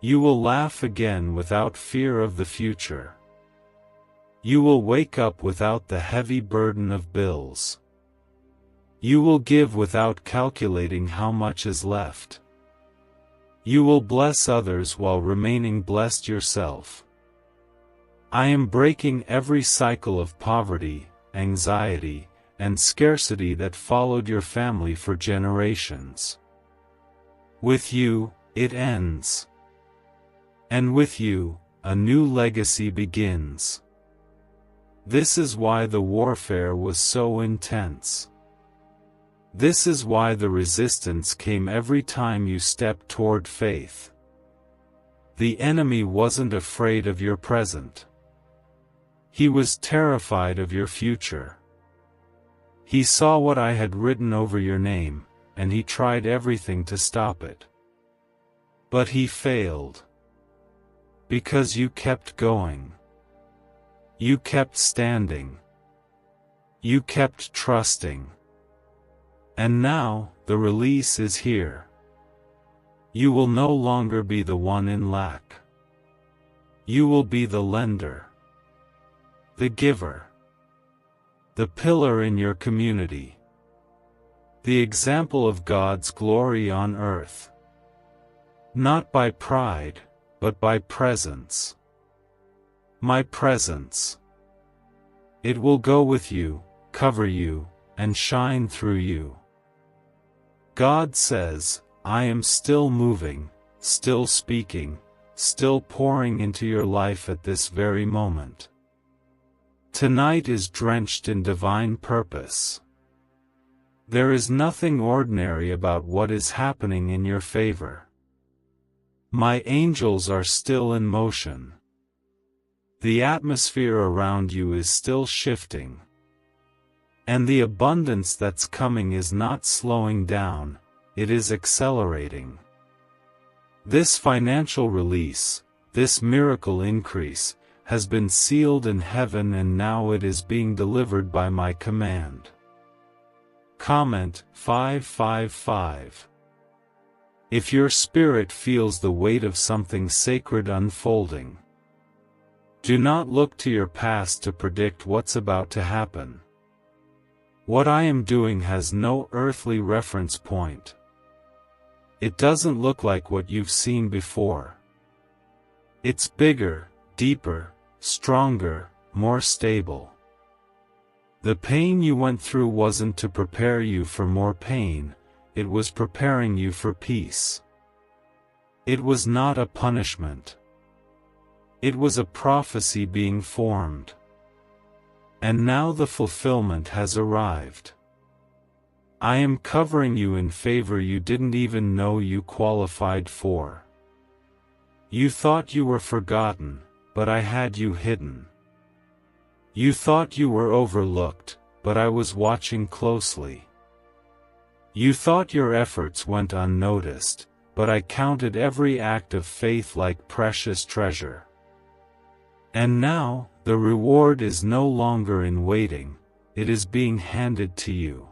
You will laugh again without fear of the future. You will wake up without the heavy burden of bills. You will give without calculating how much is left. You will bless others while remaining blessed yourself. I am breaking every cycle of poverty, anxiety, and scarcity that followed your family for generations. With you, it ends. And with you, a new legacy begins. This is why the warfare was so intense. This is why the resistance came every time you stepped toward faith. The enemy wasn't afraid of your present. He was terrified of your future. He saw what I had written over your name, and he tried everything to stop it. But he failed. Because you kept going. You kept standing. You kept trusting. And now, the release is here. You will no longer be the one in lack. You will be the lender. The giver. The pillar in your community. The example of God's glory on earth. Not by pride, but by presence. My presence. It will go with you, cover you, and shine through you. God says, I am still moving, still speaking, still pouring into your life at this very moment. Tonight is drenched in divine purpose. There is nothing ordinary about what is happening in your favor. My angels are still in motion. The atmosphere around you is still shifting. And the abundance that's coming is not slowing down, it is accelerating. This financial release, this miracle increase, has been sealed in heaven and now it is being delivered by my command. Comment 555. If your spirit feels the weight of something sacred unfolding, do not look to your past to predict what's about to happen. What I am doing has no earthly reference point. It doesn't look like what you've seen before. It's bigger, deeper, stronger, more stable. The pain you went through wasn't to prepare you for more pain, it was preparing you for peace. It was not a punishment. It was a prophecy being formed. And now the fulfillment has arrived. I am covering you in favor you didn't even know you qualified for. You thought you were forgotten, but I had you hidden. You thought you were overlooked, but I was watching closely. You thought your efforts went unnoticed, but I counted every act of faith like precious treasure. And now, the reward is no longer in waiting, it is being handed to you.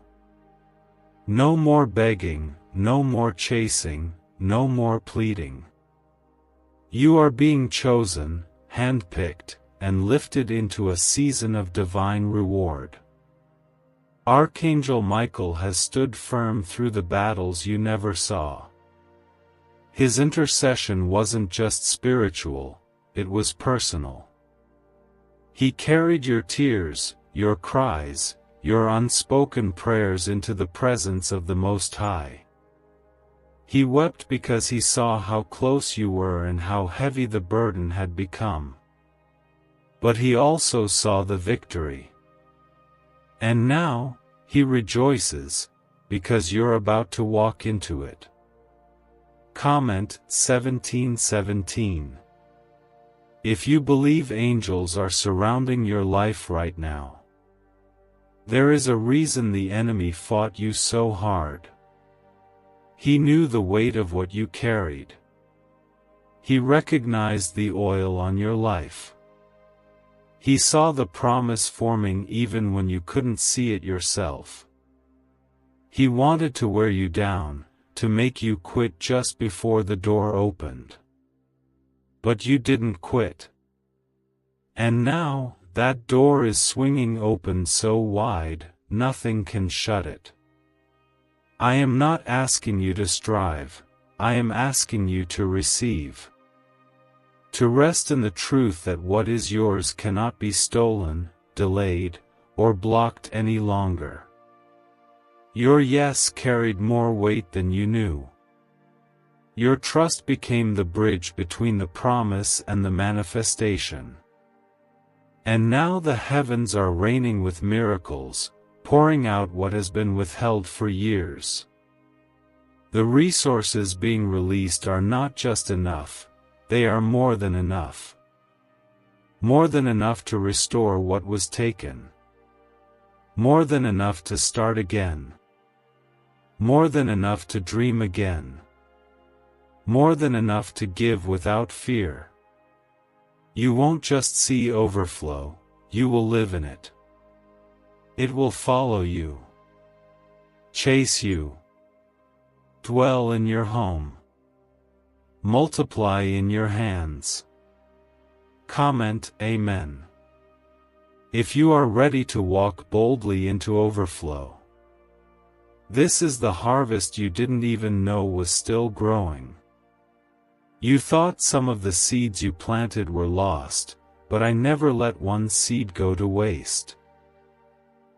No more begging, no more chasing, no more pleading. You are being chosen, handpicked, and lifted into a season of divine reward. Archangel Michael has stood firm through the battles you never saw. His intercession wasn't just spiritual, it was personal. He carried your tears, your cries, your unspoken prayers into the presence of the Most High. He wept because he saw how close you were and how heavy the burden had become. But he also saw the victory. And now, he rejoices, because you're about to walk into it. Comment 1717. If you believe angels are surrounding your life right now, there is a reason the enemy fought you so hard. He knew the weight of what you carried. He recognized the oil on your life. He saw the promise forming even when you couldn't see it yourself. He wanted to wear you down, to make you quit just before the door opened. But you didn't quit. And now, that door is swinging open so wide, nothing can shut it. I am not asking you to strive, I am asking you to receive. To rest in the truth that what is yours cannot be stolen, delayed, or blocked any longer. Your yes carried more weight than you knew. Your trust became the bridge between the promise and the manifestation. And now the heavens are raining with miracles, pouring out what has been withheld for years. The resources being released are not just enough, they are more than enough. More than enough to restore what was taken. More than enough to start again. More than enough to dream again. More than enough to give without fear. You won't just see overflow, you will live in it. It will follow you. Chase you. Dwell in your home. Multiply in your hands. Comment Amen. If you are ready to walk boldly into overflow. This is the harvest you didn't even know was still growing. You thought some of the seeds you planted were lost, but I never let one seed go to waste.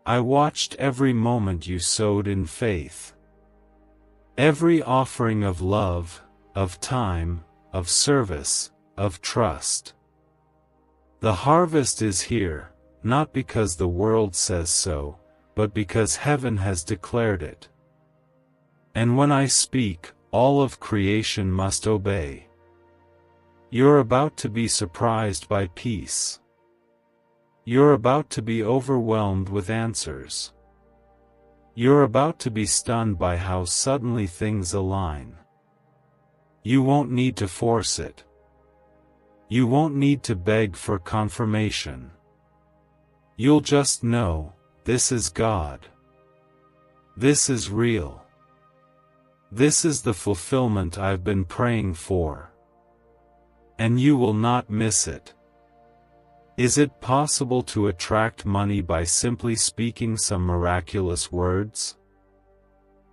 I watched every moment you sowed in faith. Every offering of love, of time, of service, of trust. The harvest is here, not because the world says so, but because heaven has declared it. And when I speak, all of creation must obey. You're about to be surprised by peace. You're about to be overwhelmed with answers. You're about to be stunned by how suddenly things align. You won't need to force it. You won't need to beg for confirmation. You'll just know, this is God. This is real. This is the fulfillment I've been praying for. And you will not miss it. Is it possible to attract money by simply speaking some miraculous words?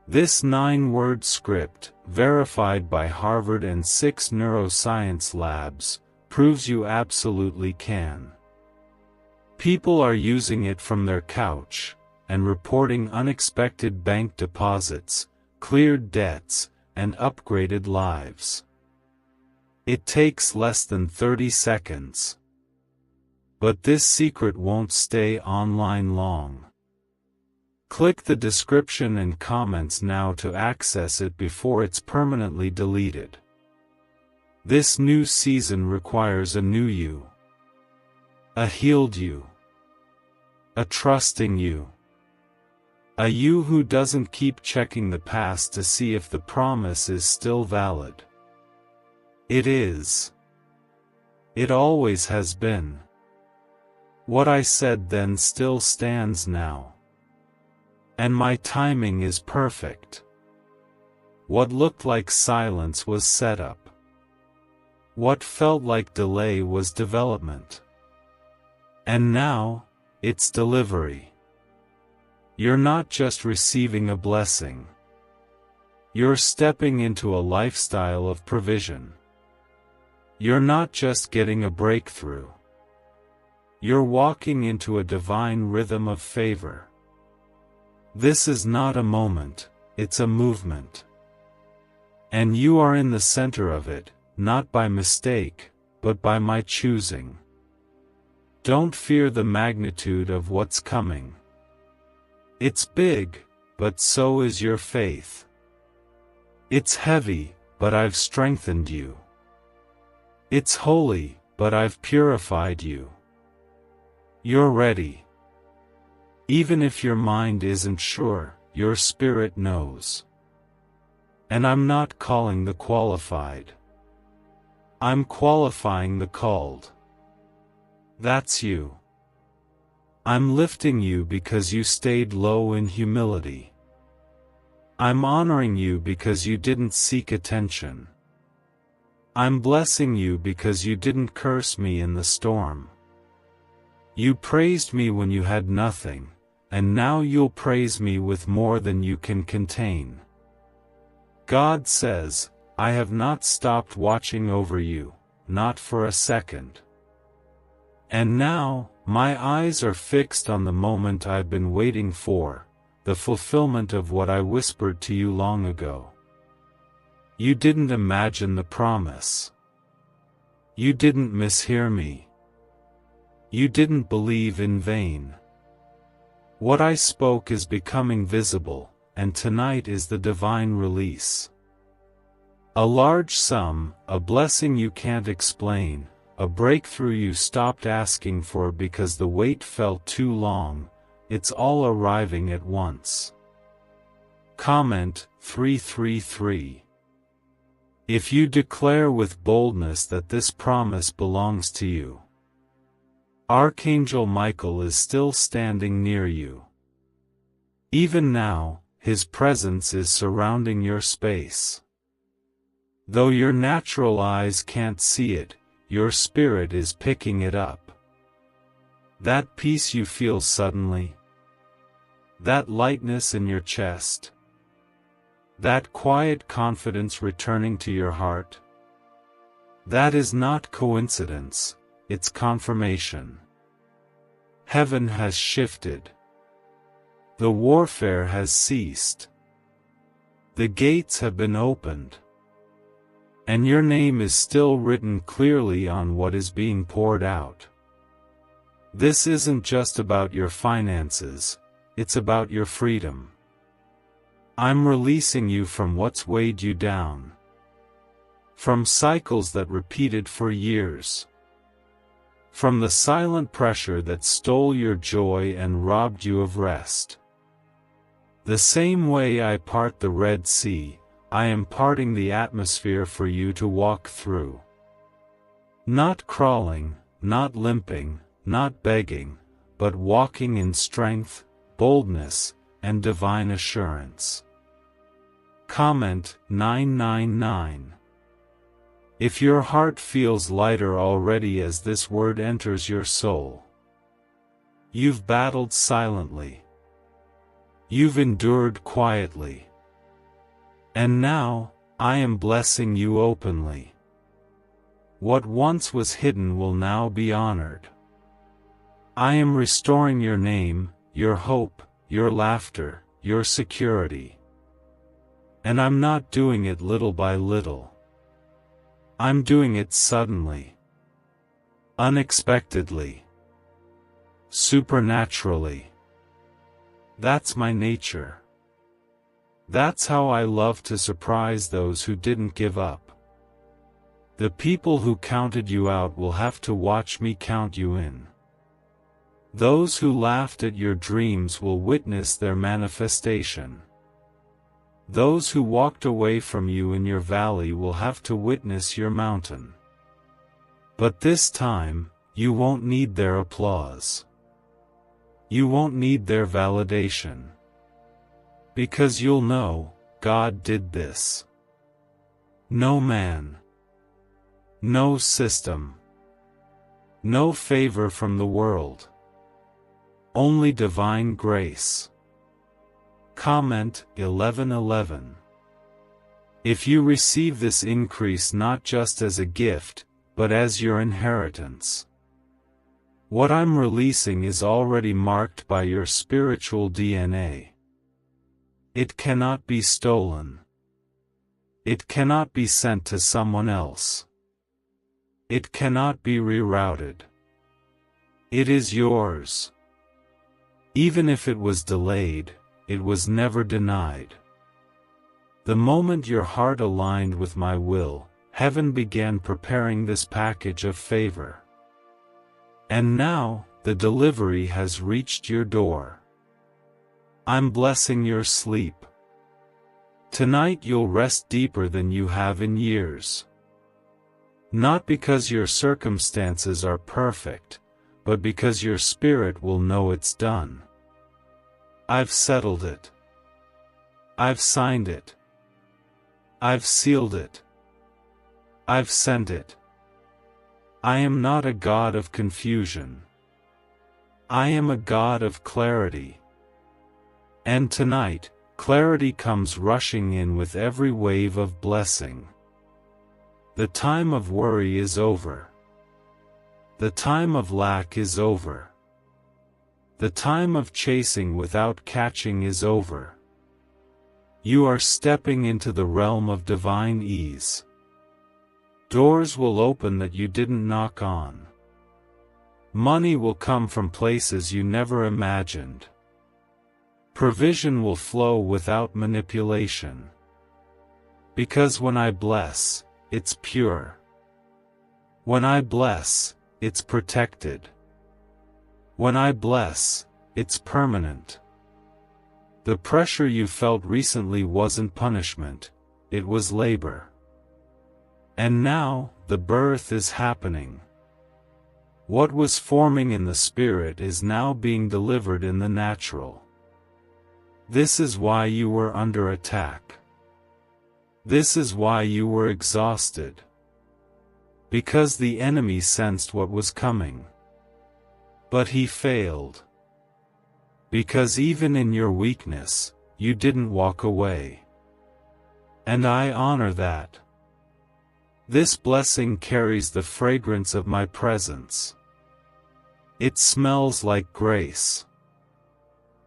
This 9-word script, verified by Harvard and 6 neuroscience labs, proves you absolutely can. People are using it from their couch, and reporting unexpected bank deposits, cleared debts, and upgraded lives. It takes less than 30 seconds. But this secret won't stay online long. Click the description and comments now to access it before it's permanently deleted. This new season requires a new you. A healed you. A trusting you. A you who doesn't keep checking the past to see if the promise is still valid. It is. It always has been. What I said then still stands now. And my timing is perfect. What looked like silence was set up. What felt like delay was development. And now, it's delivery. You're not just receiving a blessing. You're stepping into a lifestyle of provision. You're not just getting a breakthrough. You're walking into a divine rhythm of favor. This is not a moment, it's a movement. And you are in the center of it, not by mistake, but by my choosing. Don't fear the magnitude of what's coming. It's big, but so is your faith. It's heavy, but I've strengthened you. It's holy, but I've purified you. You're ready. Even if your mind isn't sure, your spirit knows. And I'm not calling the qualified. I'm qualifying the called. That's you. I'm lifting you because you stayed low in humility. I'm honoring you because you didn't seek attention. I'm blessing you because you didn't curse me in the storm. You praised me when you had nothing, and now you'll praise me with more than you can contain. God says, I have not stopped watching over you, not for a second. And now, my eyes are fixed on the moment I've been waiting for, the fulfillment of what I whispered to you long ago. You didn't imagine the promise. You didn't mishear me. You didn't believe in vain. What I spoke is becoming visible, and tonight is the divine release. A large sum, a blessing you can't explain, a breakthrough you stopped asking for because the wait felt too long, it's all arriving at once. Comment 333. If you declare with boldness that this promise belongs to you, Archangel Michael is still standing near you. Even now, his presence is surrounding your space. Though your natural eyes can't see it, your spirit is picking it up. That peace you feel suddenly, that lightness in your chest, that quiet confidence returning to your heart, that is not coincidence, it's confirmation. Heaven has shifted. The warfare has ceased. The gates have been opened. And your name is still written clearly on what is being poured out. This isn't just about your finances, it's about your freedom. I'm releasing you from what's weighed you down. From cycles that repeated for years. From the silent pressure that stole your joy and robbed you of rest. The same way I part the Red Sea, I am parting the atmosphere for you to walk through. Not crawling, not limping, not begging, but walking in strength, boldness, and divine assurance. Comment 999. If your heart feels lighter already as this word enters your soul, you've battled silently. You've endured quietly. And now, I am blessing you openly. What once was hidden will now be honored. I am restoring your name, your hope, your laughter, your security. And I'm not doing it little by little. I'm doing it suddenly. Unexpectedly. Supernaturally. That's my nature. That's how I love to surprise those who didn't give up. The people who counted you out will have to watch me count you in. Those who laughed at your dreams will witness their manifestation. Those who walked away from you in your valley will have to witness your mountain. But this time, you won't need their applause. You won't need their validation. Because you'll know, God did this. No man. No system. No favor from the world. Only divine grace. Comment 1111. If you receive this increase not just as a gift, but as your inheritance. What I'm releasing is already marked by your spiritual DNA. It cannot be stolen. It cannot be sent to someone else. It cannot be rerouted. It is yours. Even if it was delayed, it was never denied. The moment your heart aligned with my will, heaven began preparing this package of favor. And now, the delivery has reached your door. I'm blessing your sleep. Tonight you'll rest deeper than you have in years. Not because your circumstances are perfect, but because your spirit will know it's done. I've settled it. I've signed it. I've sealed it. I've sent it. I am not a God of confusion. I am a God of clarity. And tonight, clarity comes rushing in with every wave of blessing. The time of worry is over. The time of lack is over. The time of chasing without catching is over. You are stepping into the realm of divine ease. Doors will open that you didn't knock on. Money will come from places you never imagined. Provision will flow without manipulation. Because when I bless, it's pure. When I bless, it's protected. When I bless, it's permanent. The pressure you felt recently wasn't punishment, it was labor. And now, the birth is happening. What was forming in the spirit is now being delivered in the natural. This is why you were under attack. This is why you were exhausted. Because the enemy sensed what was coming. But he failed. Because even in your weakness, you didn't walk away. And I honor that. This blessing carries the fragrance of my presence. It smells like grace.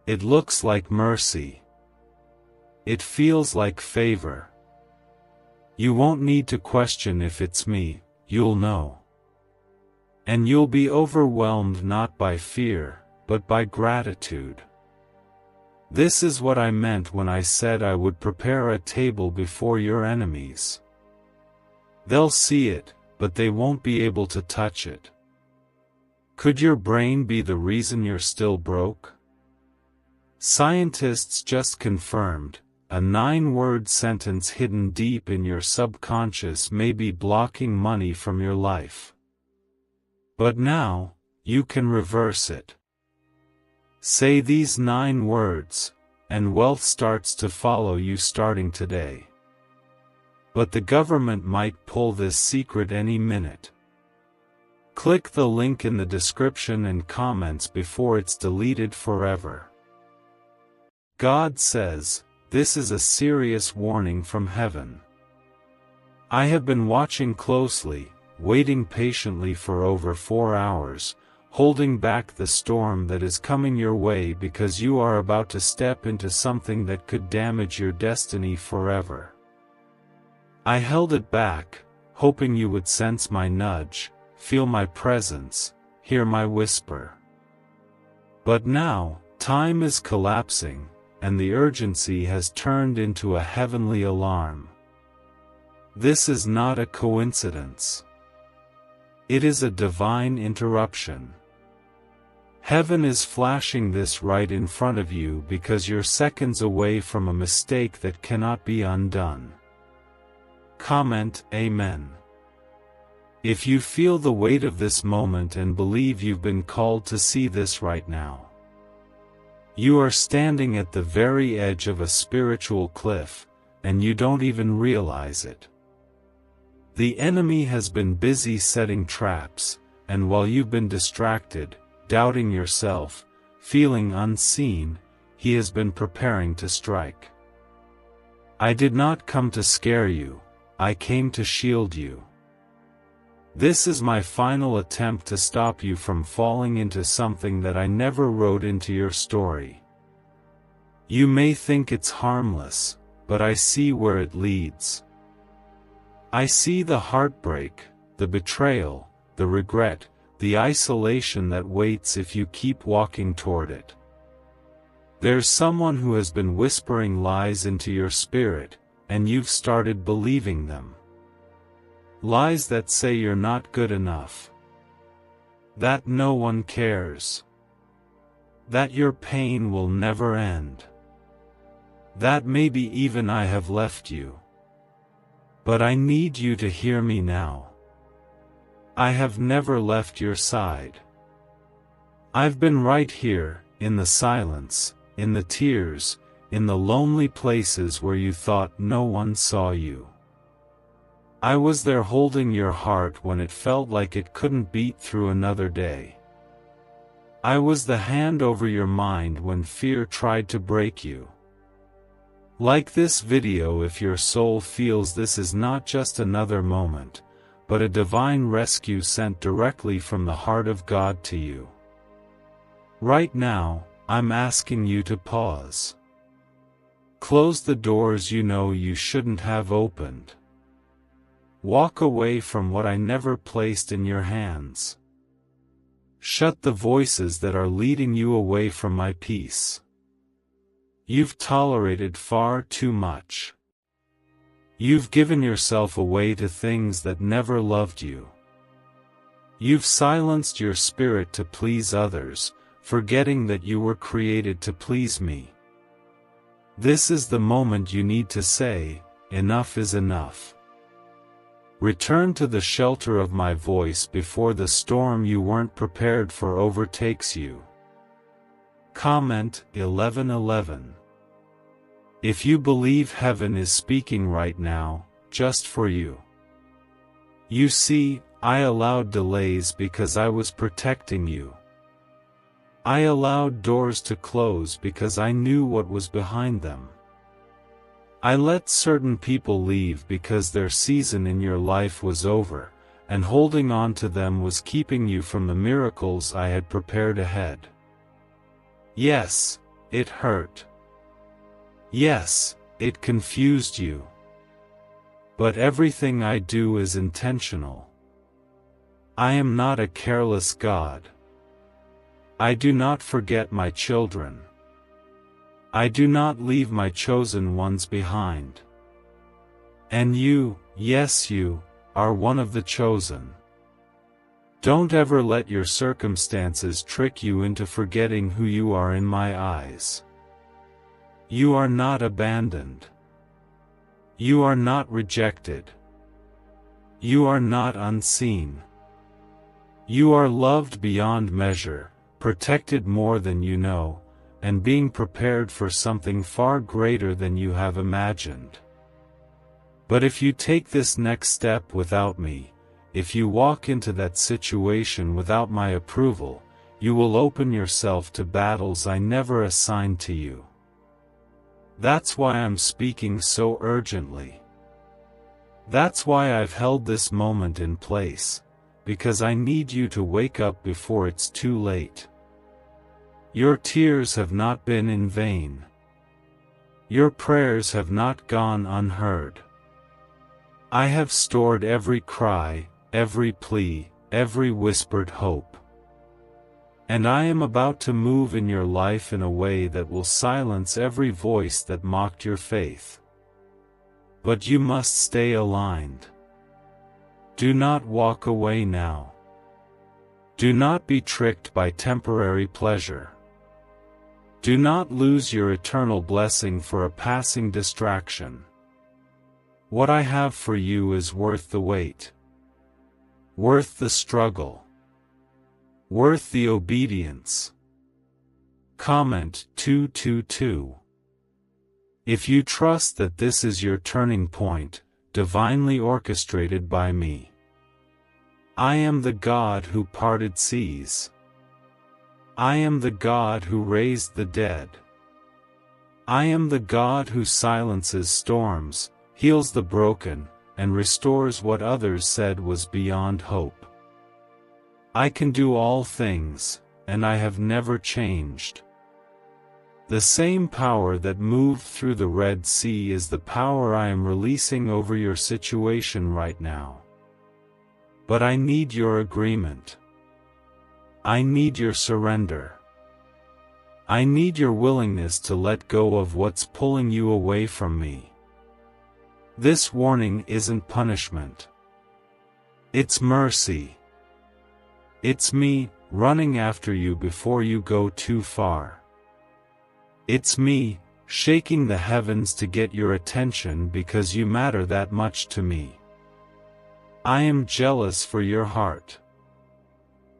It looks like mercy. It feels like favor. You won't need to question if it's me, you'll know. And you'll be overwhelmed not by fear, but by gratitude. This is what I meant when I said I would prepare a table before your enemies. They'll see it, but they won't be able to touch it. Could your brain be the reason you're still broke? Scientists just confirmed, a 9-word sentence hidden deep in your subconscious may be blocking money from your life. But now, you can reverse it. Say these 9 words, and wealth starts to follow you starting today. But the government might pull this secret any minute. Click the link in the description and comments before it's deleted forever. God says, this is a serious warning from heaven. I have been watching closely, waiting patiently for over 4 hours, holding back the storm that is coming your way because you are about to step into something that could damage your destiny forever. I held it back, hoping you would sense my nudge, feel my presence, hear my whisper. But now, time is collapsing, and the urgency has turned into a heavenly alarm. This is not a coincidence. It is a divine interruption. Heaven is flashing this right in front of you because you're seconds away from a mistake that cannot be undone. Comment Amen. If you feel the weight of this moment and believe you've been called to see this right now. You are standing at the very edge of a spiritual cliff, and you don't even realize it. The enemy has been busy setting traps, and while you've been distracted, doubting yourself, feeling unseen, he has been preparing to strike. I did not come to scare you, I came to shield you. This is my final attempt to stop you from falling into something that I never wrote into your story. You may think it's harmless, but I see where it leads. I see the heartbreak, the betrayal, the regret, the isolation that waits if you keep walking toward it. There's someone who has been whispering lies into your spirit, and you've started believing them. lies that say you're not good enough, that no one cares, that your pain will never end, that maybe even I have left you. But I need you to hear me now. I have never left your side. I've been right here, in the silence, in the tears, in the lonely places where you thought no one saw you. I was there holding your heart when it felt like it couldn't beat through another day. I was the hand over your mind when fear tried to break you. Like this video if your soul feels this is not just another moment, but a divine rescue sent directly from the heart of God to you. Right now, I'm asking you to pause. Close the doors you know you shouldn't have opened. Walk away from what I never placed in your hands. Shut the voices that are leading you away from my peace. You've tolerated far too much. You've given yourself away to things that never loved you. You've silenced your spirit to please others, forgetting that you were created to please me. This is the moment you need to say, enough is enough. Return to the shelter of my voice before the storm you weren't prepared for overtakes you. Comment 11:11. If you believe heaven is speaking right now, just for you. You see, I allowed delays because I was protecting you. I allowed doors to close because I knew what was behind them. I let certain people leave because their season in your life was over, and holding on to them was keeping you from the miracles I had prepared ahead. Yes, it hurt. Yes, it confused you. But everything I do is intentional. I am not a careless God. I do not forget my children. I do not leave my chosen ones behind. And you, yes you, are one of the chosen. Don't ever let your circumstances trick you into forgetting who you are in my eyes. You are not abandoned. You are not rejected. You are not unseen. You are loved beyond measure, protected more than you know, and being prepared for something far greater than you have imagined. But if you take this next step without me, if you walk into that situation without my approval, you will open yourself to battles I never assigned to you. That's why I'm speaking so urgently. That's why I've held this moment in place, because I need you to wake up before it's too late. Your tears have not been in vain. Your prayers have not gone unheard. I have stored every cry, every plea, every whispered hope. And I am about to move in your life in a way that will silence every voice that mocked your faith. But you must stay aligned. Do not walk away now. Do not be tricked by temporary pleasure. Do not lose your eternal blessing for a passing distraction. What I have for you is worth the wait. Worth the struggle. Worth the obedience. Comment 222. If you trust that this is your turning point, divinely orchestrated by me. I am the God who parted seas. I am the God who raised the dead. I am the God who silences storms, heals the broken, and restores what others said was beyond hope. I can do all things, and I have never changed. The same power that moved through the Red Sea is the power I am releasing over your situation right now. But I need your agreement. I need your surrender. I need your willingness to let go of what's pulling you away from me. This warning isn't punishment. It's mercy. It's me, running after you before you go too far. It's me, shaking the heavens to get your attention because you matter that much to me. I am jealous for your heart.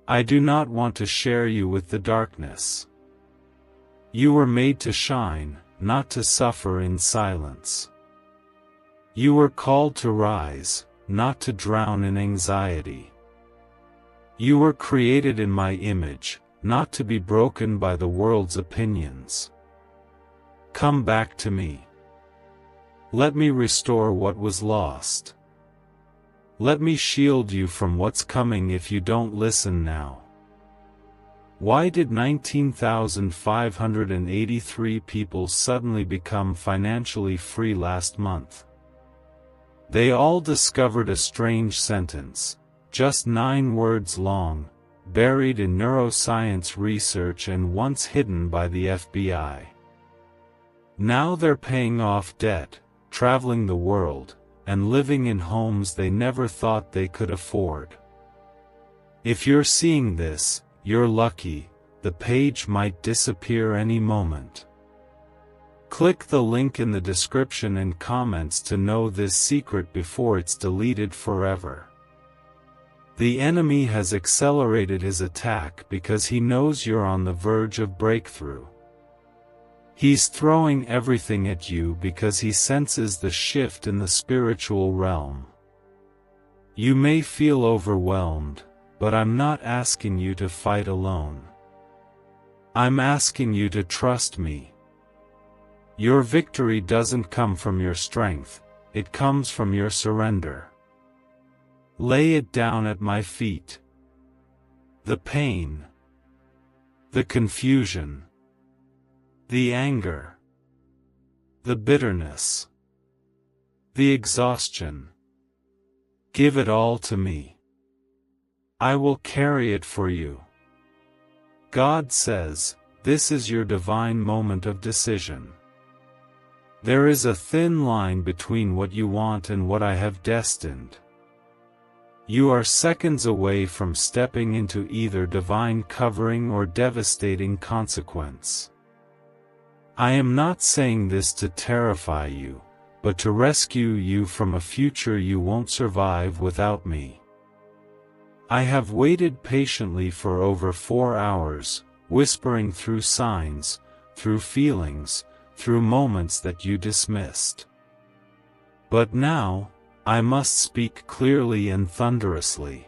I do not want to share you with the darkness. You were made to shine, not to suffer in silence. You were called to rise, not to drown in anxiety. You were created in my image, not to be broken by the world's opinions. Come back to me. Let me restore what was lost. Let me shield you from what's coming if you don't listen now. Why did 19,583 people suddenly become financially free last month? They all discovered a strange sentence, just 9 words long, buried in neuroscience research and once hidden by the FBI. Now they're paying off debt, traveling the world, and living in homes they never thought they could afford. If you're seeing this, you're lucky. The page might disappear any moment. Click the link in the description and comments to know this secret before it's deleted forever. The enemy has accelerated his attack because he knows you're on the verge of breakthrough. He's throwing everything at you because he senses the shift in the spiritual realm. You may feel overwhelmed, but I'm not asking you to fight alone. I'm asking you to trust me. Your victory doesn't come from your strength, it comes from your surrender. Lay it down at my feet. The pain, the confusion, the anger, the bitterness, the exhaustion. Give it all to me. I will carry it for you. God says, this is your divine moment of decision. There is a thin line between what you want and what I have destined. You are seconds away from stepping into either divine covering or devastating consequence. I am not saying this to terrify you, but to rescue you from a future you won't survive without me. I have waited patiently for over 4 hours, whispering through signs, through feelings, through moments that you dismissed. But now, I must speak clearly and thunderously.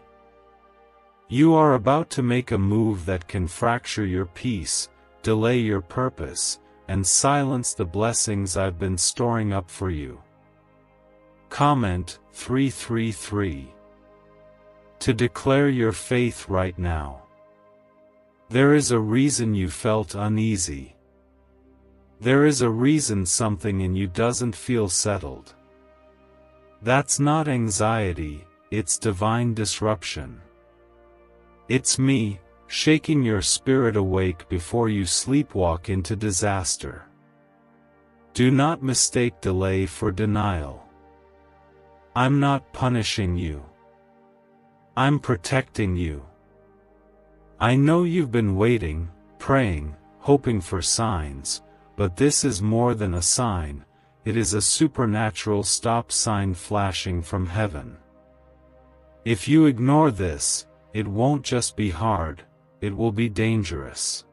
You are about to make a move that can fracture your peace, delay your purpose, and silence the blessings I've been storing up for you. Comment 333. To declare your faith right now. There is a reason you felt uneasy. There is a reason something in you doesn't feel settled. That's not anxiety, it's divine disruption. It's me, shaking your spirit awake before you sleepwalk into disaster. Do not mistake delay for denial. I'm not punishing you. I'm protecting you. I know you've been waiting, praying, hoping for signs, but this is more than a sign, it is a supernatural stop sign flashing from heaven. If you ignore this, it won't just be hard, it will be dangerous.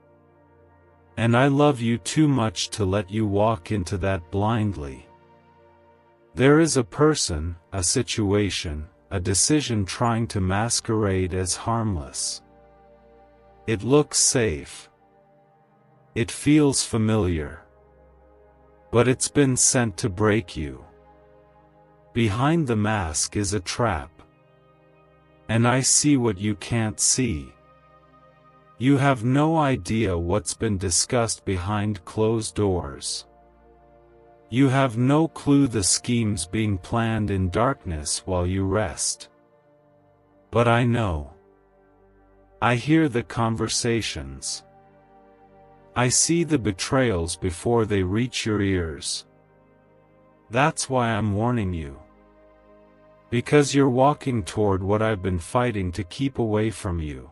And I love you too much to let you walk into that blindly. There is a person, a situation, a decision trying to masquerade as harmless. It looks safe. It feels familiar. But it's been sent to break you. Behind the mask is a trap. And I see what you can't see. You have no idea what's been discussed behind closed doors. You have no clue the schemes being planned in darkness while you rest. But I know. I hear the conversations. I see the betrayals before they reach your ears. That's why I'm warning you. Because you're walking toward what I've been fighting to keep away from you.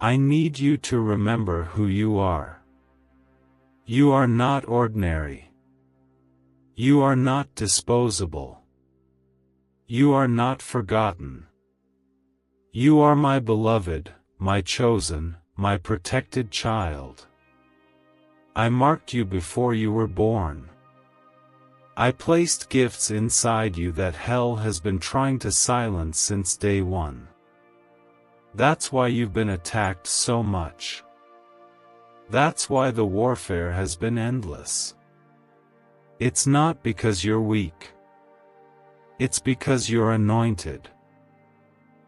I need you to remember who you are. You are not ordinary. You are not disposable. You are not forgotten. You are my beloved, my chosen, my protected child. I marked you before you were born. I placed gifts inside you that hell has been trying to silence since day one. That's why you've been attacked so much. That's why the warfare has been endless. It's not because you're weak. It's because you're anointed.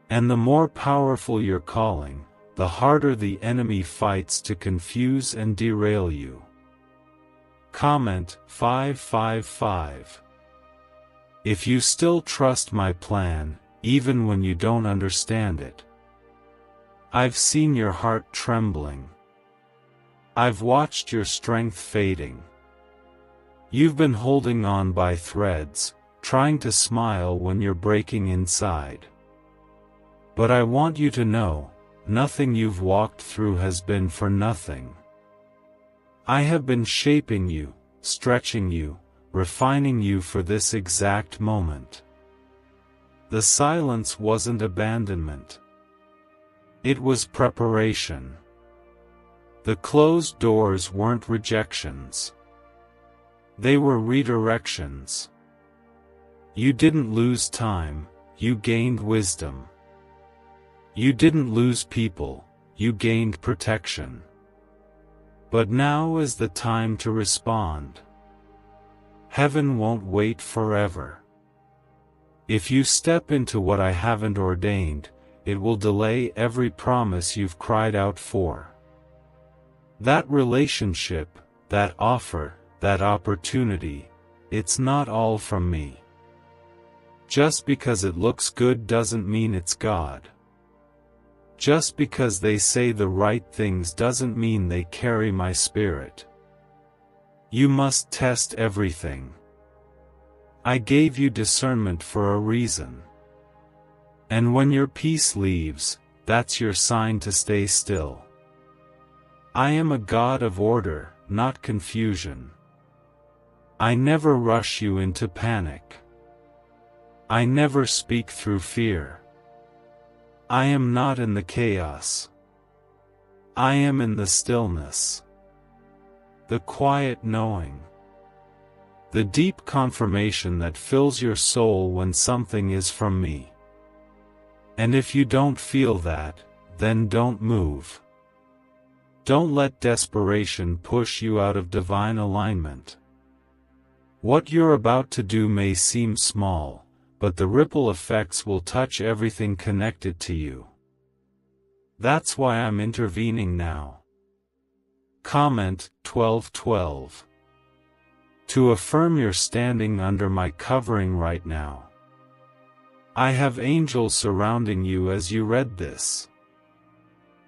And the more powerful your calling, the harder the enemy fights to confuse and derail you. Comment 555. If you still trust my plan, even when you don't understand it. I've seen your heart trembling. I've watched your strength fading. You've been holding on by threads, trying to smile when you're breaking inside. But I want you to know, nothing you've walked through has been for nothing. I have been shaping you, stretching you, refining you for this exact moment. The silence wasn't abandonment. It was preparation. The closed doors weren't rejections. They were redirections. You didn't lose time, you gained wisdom. You didn't lose people, you gained protection. But now is the time to respond. Heaven won't wait forever. If you step into what I haven't ordained, it will delay every promise you've cried out for. That relationship, that offer, that opportunity, it's not all from me. Just because it looks good doesn't mean it's God. Just because they say the right things doesn't mean they carry my spirit. You must test everything. I gave you discernment for a reason. And when your peace leaves, that's your sign to stay still. I am a God of order, not confusion. I never rush you into panic. I never speak through fear. I am not in the chaos. I am in the stillness. The quiet knowing. The deep confirmation that fills your soul when something is from me. And if you don't feel that, then don't move. Don't let desperation push you out of divine alignment. What you're about to do may seem small, but the ripple effects will touch everything connected to you. That's why I'm intervening now. Comment 1212. To affirm you're standing under my covering right now. I have angels surrounding you as you read this.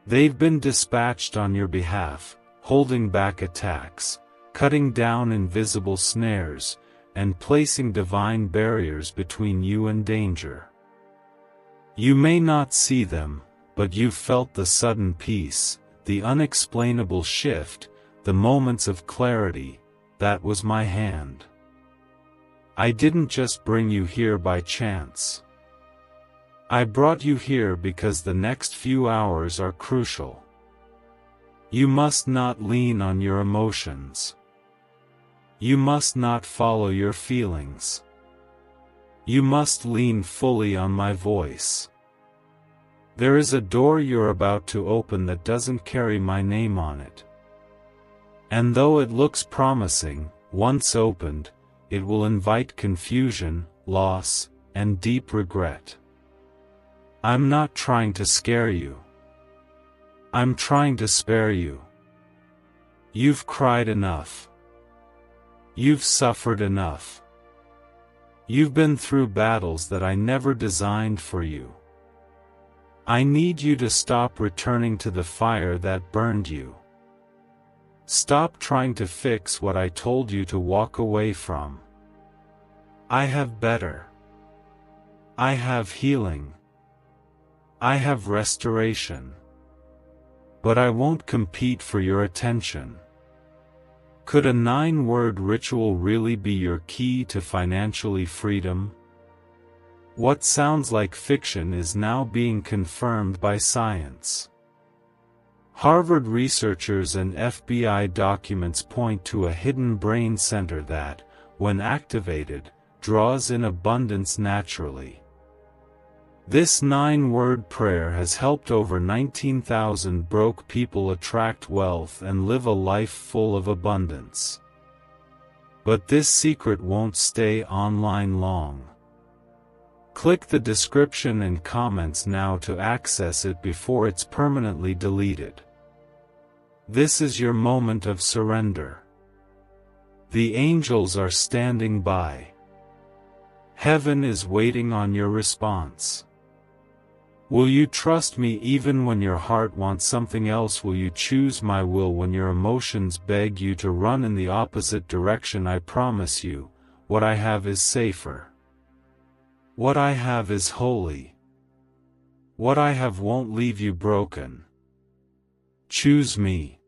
They've been dispatched on your behalf, holding back attacks, cutting down invisible snares, and placing divine barriers between you and danger. You may not see them, but you've felt the sudden peace, the unexplainable shift, the moments of clarity. That was my hand. I didn't just bring you here by chance. I brought you here because the next few hours are crucial. You must not lean on your emotions. You must not follow your feelings. You must lean fully on my voice. There is a door you're about to open that doesn't carry my name on it. And though it looks promising, once opened, it will invite confusion, loss, and deep regret. I'm not trying to scare you. I'm trying to spare you. You've cried enough. You've suffered enough. You've been through battles that I never designed for you. I need you to stop returning to the fire that burned you. Stop trying to fix what I told you to walk away from. I have better. I have healing. I have restoration. But I won't compete for your attention. Could a 9-word ritual really be your key to financially freedom? What sounds like fiction is now being confirmed by science. Harvard researchers and FBI documents point to a hidden brain center that, when activated, draws in abundance naturally. This 9-word prayer has helped over 19,000 broke people attract wealth and live a life full of abundance. But this secret won't stay online long. Click the description and comments now to access it before it's permanently deleted. This is your moment of surrender. The angels are standing by. Heaven is waiting on your response. Will you trust me even when your heart wants something else? Will you choose my will when your emotions beg you to run in the opposite direction? I promise you, what I have is safer. What I have is holy. What I have won't leave you broken. Choose me.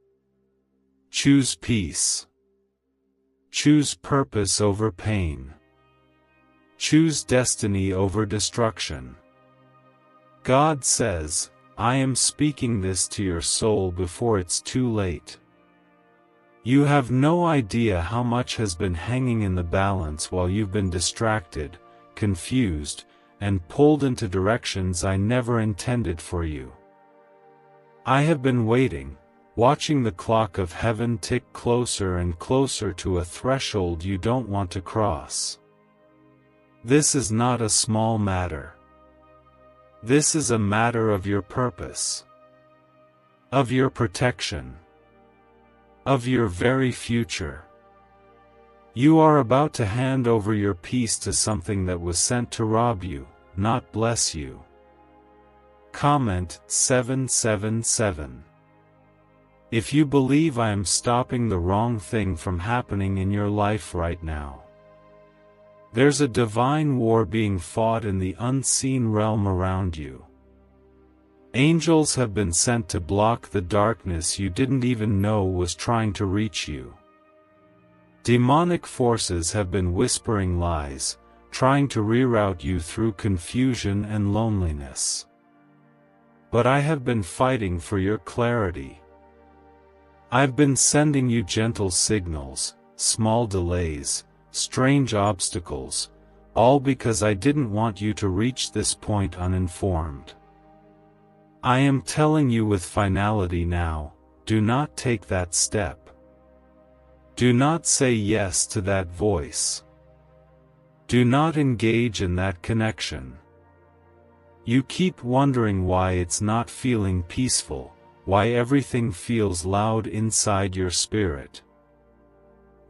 Choose peace. Choose purpose over pain. Choose destiny over destruction. God says, I am speaking this to your soul before it's too late. You have no idea how much has been hanging in the balance while you've been distracted, confused, and pulled into directions I never intended for you. I have been waiting, watching the clock of heaven tick closer and closer to a threshold you don't want to cross. This is not a small matter. This is a matter of your purpose, of your protection, of your very future. You are about to hand over your peace to something that was sent to rob you, not bless you. Comment 777. If you believe I am stopping the wrong thing from happening in your life right now. There's a divine war being fought in the unseen realm around you. Angels have been sent to block the darkness you didn't even know was trying to reach you. Demonic forces have been whispering lies, trying to reroute you through confusion and loneliness. But I have been fighting for your clarity. I've been sending you gentle signals, small delays, strange obstacles, all because I didn't want you to reach this point uninformed. I am telling you with finality now, do not take that step. Do not say yes to that voice. Do not engage in that connection. You keep wondering why it's not feeling peaceful, why everything feels loud inside your spirit.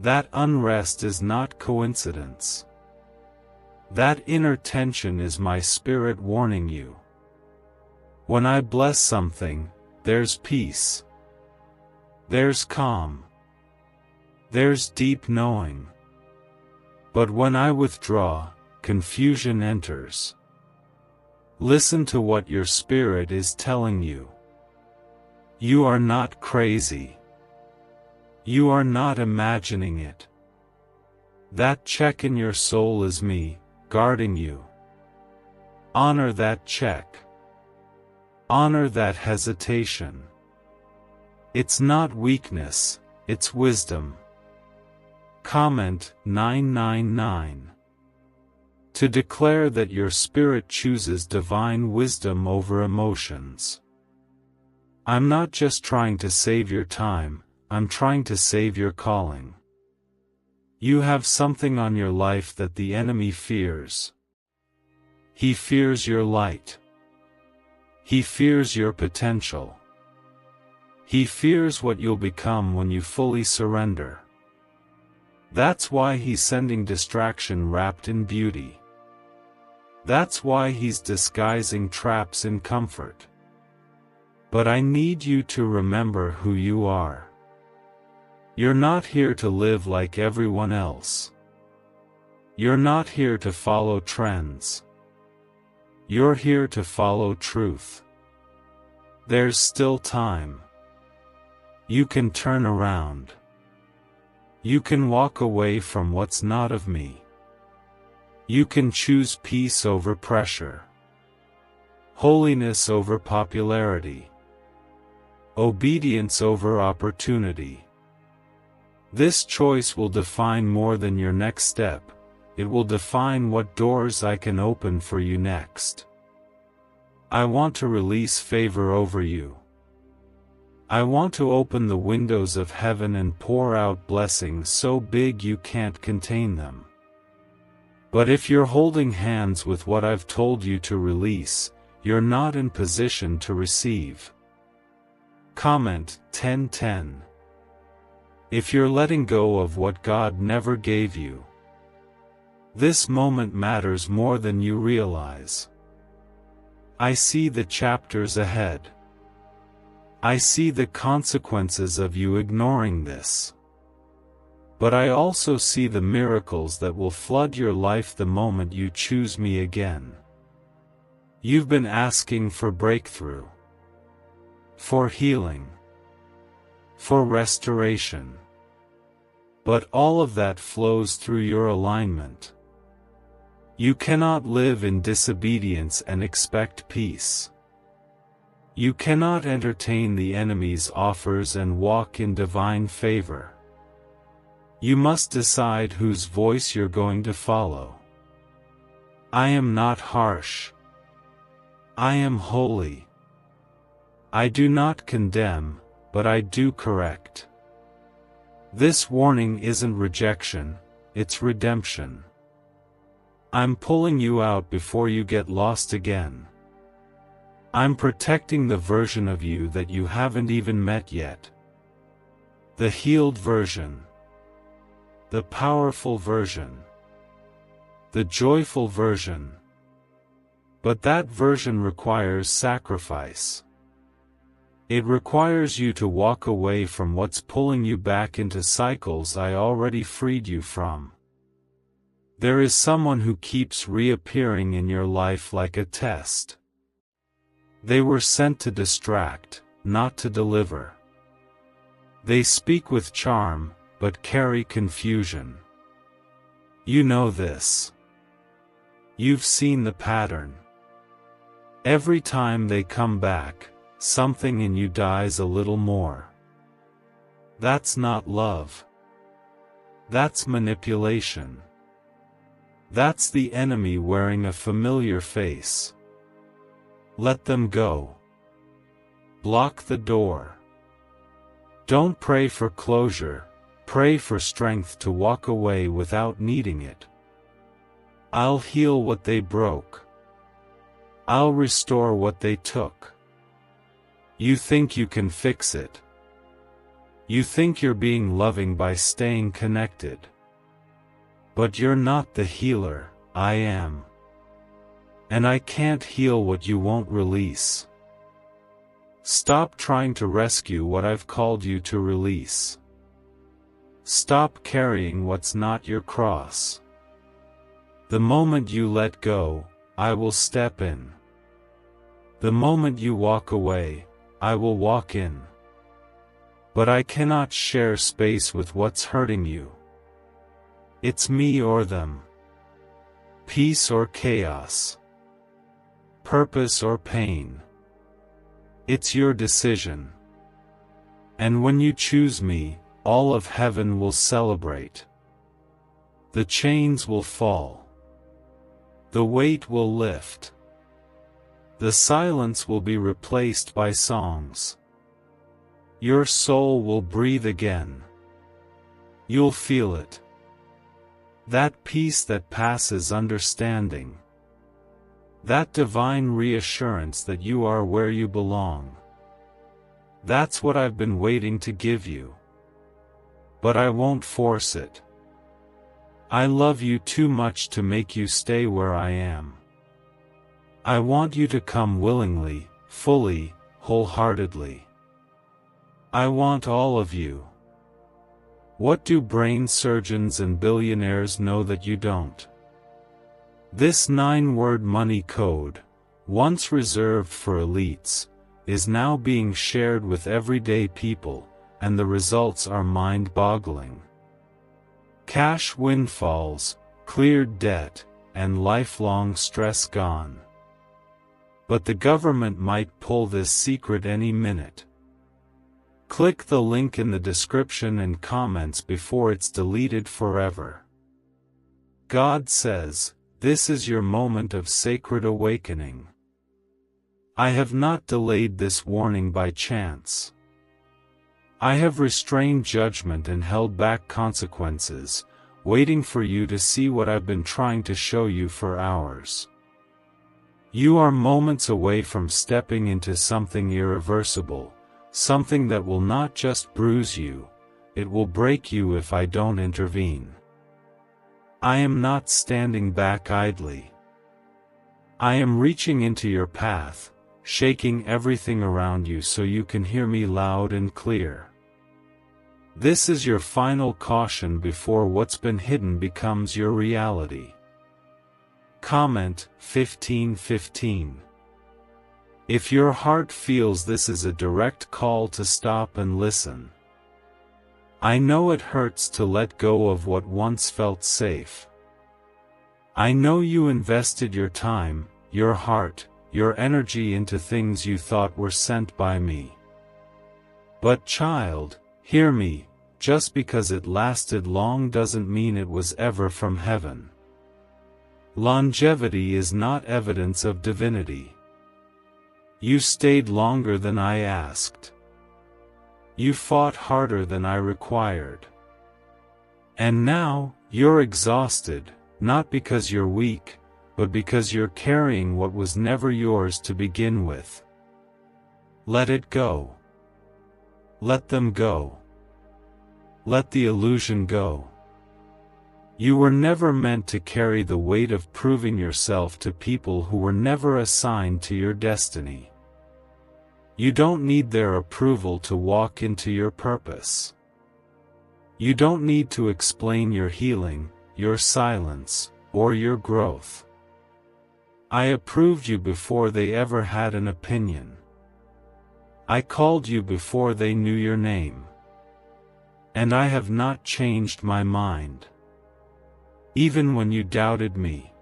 That unrest is not coincidence. That inner tension is my spirit warning you. When I bless something, there's peace. There's calm. There's deep knowing. But when I withdraw, confusion enters. Listen to what your spirit is telling you. You are not crazy. You are not imagining it. That check in your soul is me, guarding you. Honor that check. Honor that hesitation. It's not weakness, it's wisdom. Comment 999. To declare that your spirit chooses divine wisdom over emotions. I'm not just trying to save your time, I'm trying to save your calling. You have something on your life that the enemy fears. He fears your light. He fears your potential. He fears what you'll become when you fully surrender. That's why he's sending distraction wrapped in beauty. That's why he's disguising traps in comfort. But I need you to remember who you are. You're not here to live like everyone else. You're not here to follow trends. You're here to follow truth. There's still time. You can turn around. You can walk away from what's not of me. You can choose peace over pressure, holiness over popularity, obedience over opportunity. This choice will define more than your next step. It will define what doors I can open for you next. I want to release favor over you. I want to open the windows of heaven and pour out blessings so big you can't contain them. But if you're holding hands with what I've told you to release, you're not in position to receive. Comment 10:10. If you're letting go of what God never gave you, this moment matters more than you realize. I see the chapters ahead. I see the consequences of you ignoring this. But I also see the miracles that will flood your life the moment you choose me again. You've been asking for breakthrough, for healing, for restoration. But all of that flows through your alignment. You cannot live in disobedience and expect peace. You cannot entertain the enemy's offers and walk in divine favor. You must decide whose voice you're going to follow. I am not harsh. I am holy. I do not condemn, but I do correct. This warning isn't rejection, it's redemption. I'm pulling you out before you get lost again. I'm protecting the version of you that you haven't even met yet. The healed version. The powerful version. The joyful version. But that version requires sacrifice. It requires you to walk away from what's pulling you back into cycles I already freed you from. There is someone who keeps reappearing in your life like a test. They were sent to distract, not to deliver. They speak with charm, but carry confusion. You know this. You've seen the pattern. Every time they come back, something in you dies a little more. That's not love. That's manipulation. That's the enemy wearing a familiar face. Let them go. Block the door. Don't pray for closure, pray for strength to walk away without needing it. I'll heal what they broke. I'll restore what they took. You think you can fix it. You think you're being loving by staying connected. But you're not the healer, I am. And I can't heal what you won't release. Stop trying to rescue what I've called you to release. Stop carrying what's not your cross. The moment you let go, I will step in. The moment you walk away, I will walk in. But I cannot share space with what's hurting you. It's me or them. Peace or chaos. Purpose or pain. It's your decision. And when you choose me, all of heaven will celebrate. The chains will fall. The weight will lift. The silence will be replaced by songs. Your soul will breathe again. You'll feel it. That peace that passes understanding. That divine reassurance that you are where you belong. That's what I've been waiting to give you. But I won't force it. I love you too much to make you stay where I am. I want you to come willingly, fully, wholeheartedly. I want all of you. What do brain surgeons and billionaires know that you don't? This 9-word money code, once reserved for elites, is now being shared with everyday people, and the results are mind-boggling. Cash windfalls, cleared debt, and lifelong stress gone. But the government might pull this secret any minute. Click the link in the description and comments before it's deleted forever. God says, this is your moment of sacred awakening. I have not delayed this warning by chance. I have restrained judgment and held back consequences, waiting for you to see what I've been trying to show you for hours. You are moments away from stepping into something irreversible, something that will not just bruise you, it will break you if I don't intervene. I am not standing back idly. I am reaching into your path, shaking everything around you so you can hear me loud and clear. This is your final caution before what's been hidden becomes your reality. Comment 15:15. If your heart feels this is a direct call to stop and listen. I know it hurts to let go of what once felt safe. I know you invested your time, your heart, your energy into things you thought were sent by me. But child, hear me, just because it lasted long doesn't mean it was ever from heaven. Longevity is not evidence of divinity. You stayed longer than I asked. You fought harder than I required. And now, you're exhausted, not because you're weak, but because you're carrying what was never yours to begin with. Let it go. Let them go. Let the illusion go. You were never meant to carry the weight of proving yourself to people who were never assigned to your destiny. You don't need their approval to walk into your purpose. You don't need to explain your healing, your silence, or your growth. I approved you before they ever had an opinion. I called you before they knew your name. And I have not changed my mind. Even when you doubted me.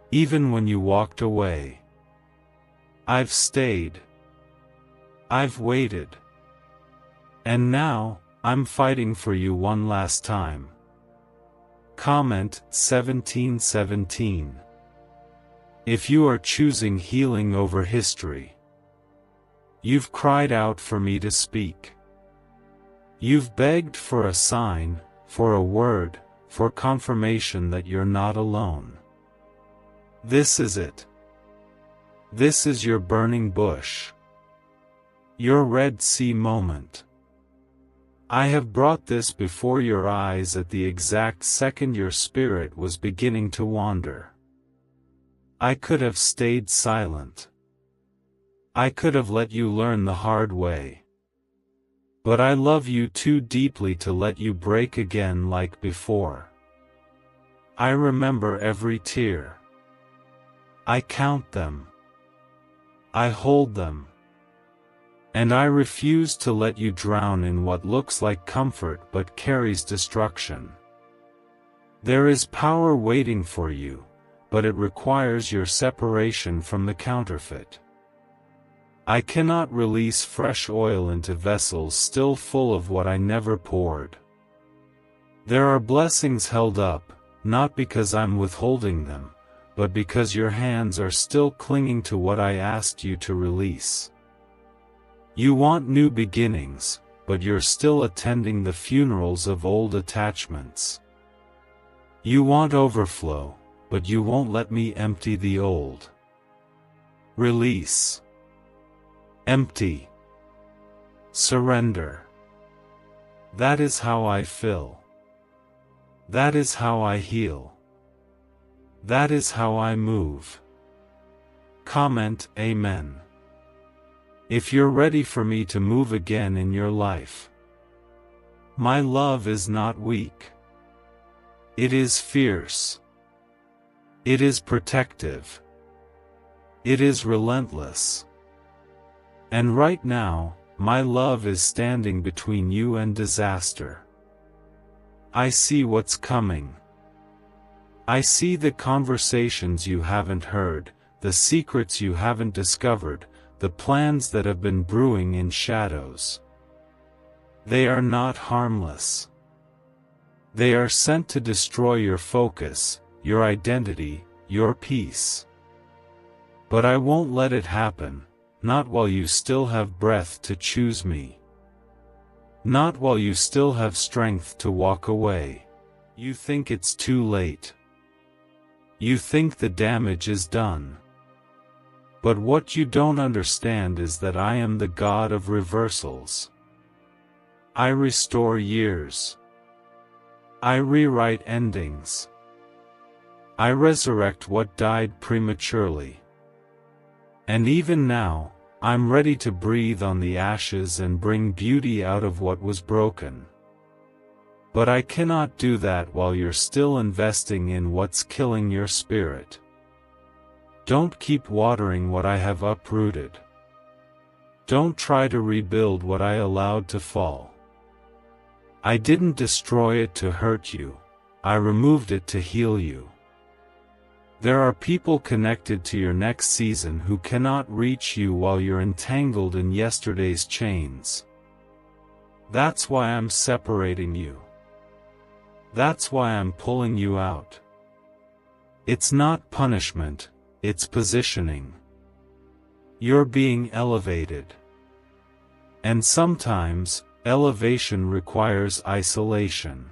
Even when you walked away. I've stayed. I've waited. And now, I'm fighting for you one last time. Comment 17:17. If you are choosing healing over history. You've cried out for me to speak. You've begged for a sign, for a word, for confirmation that you're not alone. This is it. This is your burning bush. Your Red Sea moment. I have brought this before your eyes at the exact second your spirit was beginning to wander. I could have stayed silent. I could have let you learn the hard way. But I love you too deeply to let you break again like before. I remember every tear. I count them. I hold them. And I refuse to let you drown in what looks like comfort but carries destruction. There is power waiting for you, but it requires your separation from the counterfeit. I cannot release fresh oil into vessels still full of what I never poured. There are blessings held up, not because I'm withholding them, but because your hands are still clinging to what I asked you to release. You want new beginnings, but you're still attending the funerals of old attachments. You want overflow, but you won't let me empty the old. Release. Empty. Surrender. That is how I fill. That is how I heal. That is how I move. Comment Amen. If you're ready for me to move again in your life. My love is not weak. It is fierce. It is protective. It is relentless. And right now, my love is standing between you and disaster. I see what's coming. I see the conversations you haven't heard, the secrets you haven't discovered, the plans that have been brewing in shadows. They are not harmless. They are sent to destroy your focus, your identity, your peace. But I won't let it happen, not while you still have breath to choose me. Not while you still have strength to walk away. You think it's too late. You think the damage is done. But what you don't understand is that I am the God of reversals. I restore years. I rewrite endings. I resurrect what died prematurely. And even now, I'm ready to breathe on the ashes and bring beauty out of what was broken. But I cannot do that while you're still investing in what's killing your spirit. Don't keep watering what I have uprooted. Don't try to rebuild what I allowed to fall. I didn't destroy it to hurt you, I removed it to heal you. There are people connected to your next season who cannot reach you while you're entangled in yesterday's chains. That's why I'm separating you. That's why I'm pulling you out. It's not punishment, it's positioning. You're being elevated. And sometimes, elevation requires isolation.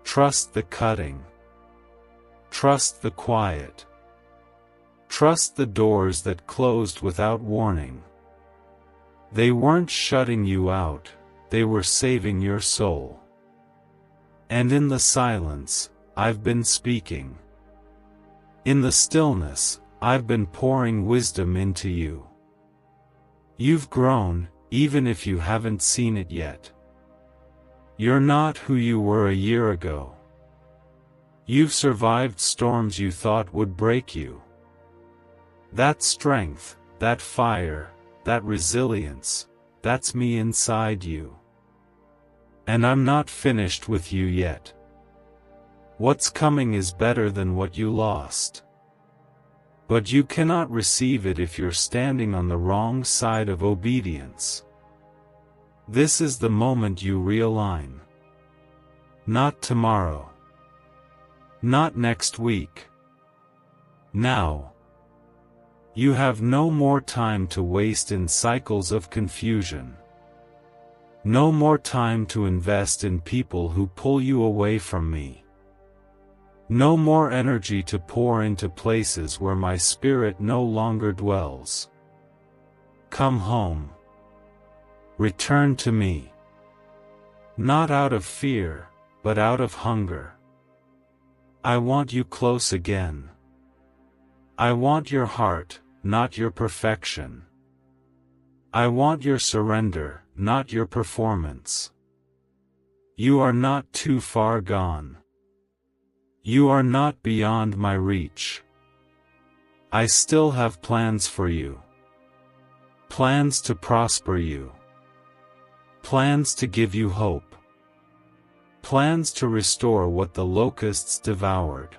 Trust the cutting. Trust the quiet. Trust the doors that closed without warning. They weren't shutting you out, they were saving your soul. And in the silence, I've been speaking. In the stillness, I've been pouring wisdom into you. You've grown, even if you haven't seen it yet. You're not who you were a year ago. You've survived storms you thought would break you. That strength, that fire, that resilience, that's me inside you. And I'm not finished with you yet. What's coming is better than what you lost. But you cannot receive it if you're standing on the wrong side of obedience. This is the moment you realign. Not tomorrow. Not next week. Now. You have no more time to waste in cycles of confusion. No more time to invest in people who pull you away from me. No more energy to pour into places where my spirit no longer dwells. Come home. Return to me. Not out of fear, but out of hunger. I want you close again. I want your heart, not your perfection. I want your surrender, not your performance. You are not too far gone. You are not beyond my reach. I still have plans for you. Plans to prosper you. Plans to give you hope. Plans to restore what the locusts devoured.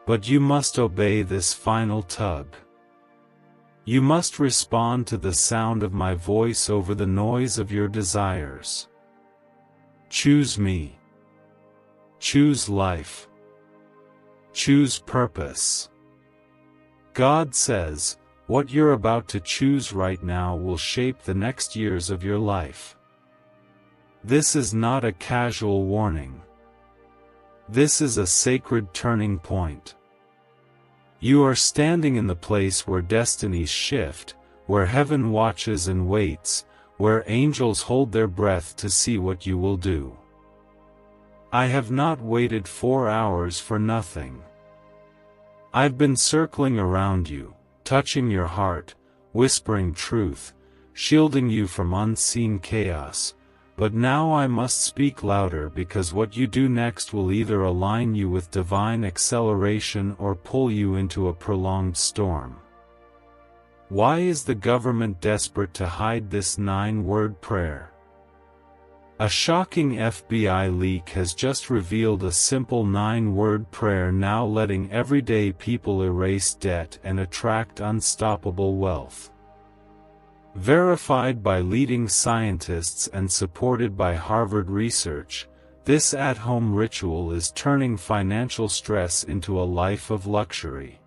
But you must obey this final tug. You must respond to the sound of my voice over the noise of your desires. Choose me. Choose life. Choose purpose. God says, what you're about to choose right now will shape the next years of your life. This is not a casual warning. This is a sacred turning point. You are standing in the place where destinies shift, where heaven watches and waits, where angels hold their breath to see what you will do. I have not waited 4 hours for nothing. I've been circling around you, touching your heart, whispering truth, shielding you from unseen chaos, But now I must speak louder because what you do next will either align you with divine acceleration or pull you into a prolonged storm. Why is the government desperate to hide this 9-word prayer? A shocking FBI leak has just revealed a simple 9-word prayer now letting everyday people erase debt and attract unstoppable wealth. Verified by leading scientists and supported by Harvard research, this at-home ritual is turning financial stress into a life of luxury.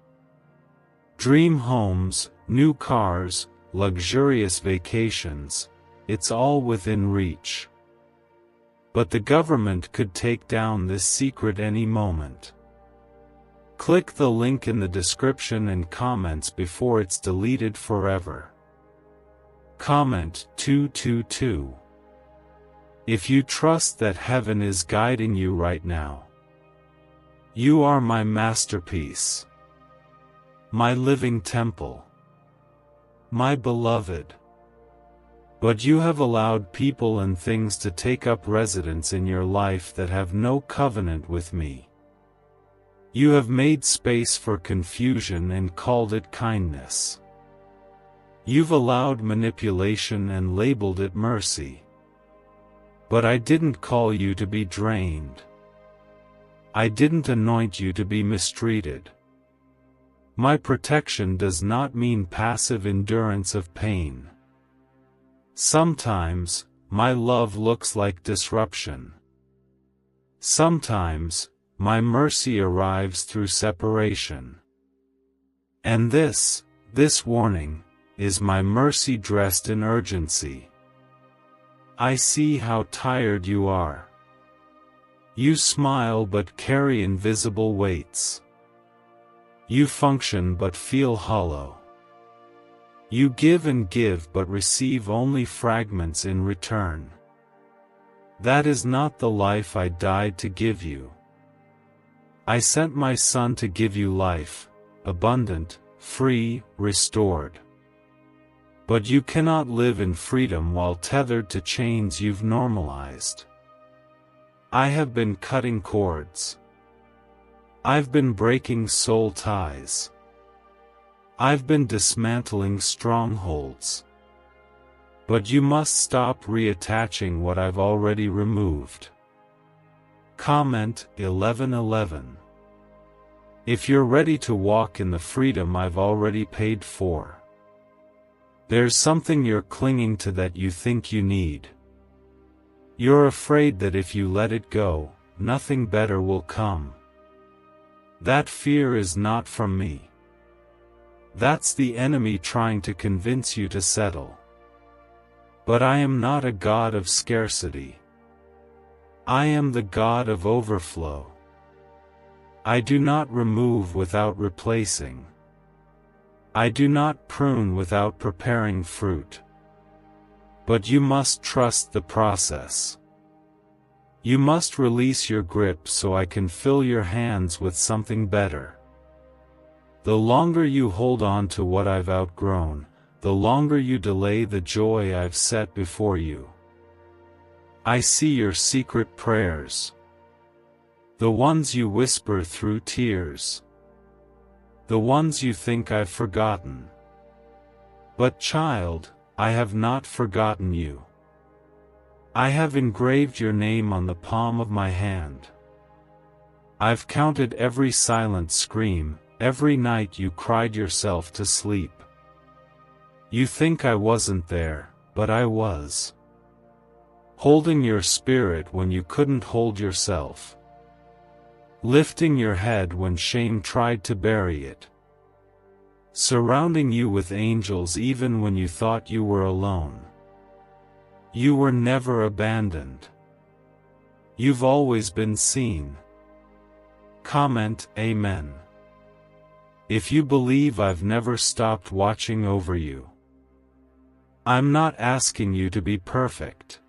Dream homes, new cars, luxurious vacations, it's all within reach. But the government could take down this secret any moment. Click the link in the description and comments before it's deleted forever. Comment 222. If you trust that heaven is guiding you right now. You are my masterpiece. My living temple. My beloved. But you have allowed people and things to take up residence in your life that have no covenant with me. You have made space for confusion and called it kindness. You've allowed manipulation and labeled it mercy. But I didn't call you to be drained. I didn't anoint you to be mistreated. My protection does not mean passive endurance of pain. Sometimes, my love looks like disruption. Sometimes, my mercy arrives through separation. And this warning, is my mercy dressed in urgency. I see how tired you are. You smile but carry invisible weights. You function but feel hollow. You give and give but receive only fragments in return. That is not the life I died to give you. I sent my Son to give you life, abundant, free, restored. But you cannot live in freedom while tethered to chains you've normalized. I have been cutting cords. I've been breaking soul ties. I've been dismantling strongholds. But you must stop reattaching what I've already removed. Comment 1111. If you're ready to walk in the freedom I've already paid for. There's something you're clinging to that you think you need. You're afraid that if you let it go, nothing better will come. That fear is not from me. That's the enemy trying to convince you to settle. But I am not a God of scarcity. I am the God of overflow. I do not remove without replacing. I do not prune without preparing fruit. But you must trust the process. You must release your grip so I can fill your hands with something better. The longer you hold on to what I've outgrown, the longer you delay the joy I've set before you. I see your secret prayers. The ones you whisper through tears. The ones you think I've forgotten. But child, I have not forgotten you. I have engraved your name on the palm of my hand. I've counted every silent scream, every night you cried yourself to sleep. You think I wasn't there, but I was. Holding your spirit when you couldn't hold yourself. Lifting your head when shame tried to bury it. Surrounding you with angels even when you thought you were alone. You were never abandoned. You've always been seen. Comment Amen. If you believe I've never stopped watching over you. I'm not asking you to be perfect.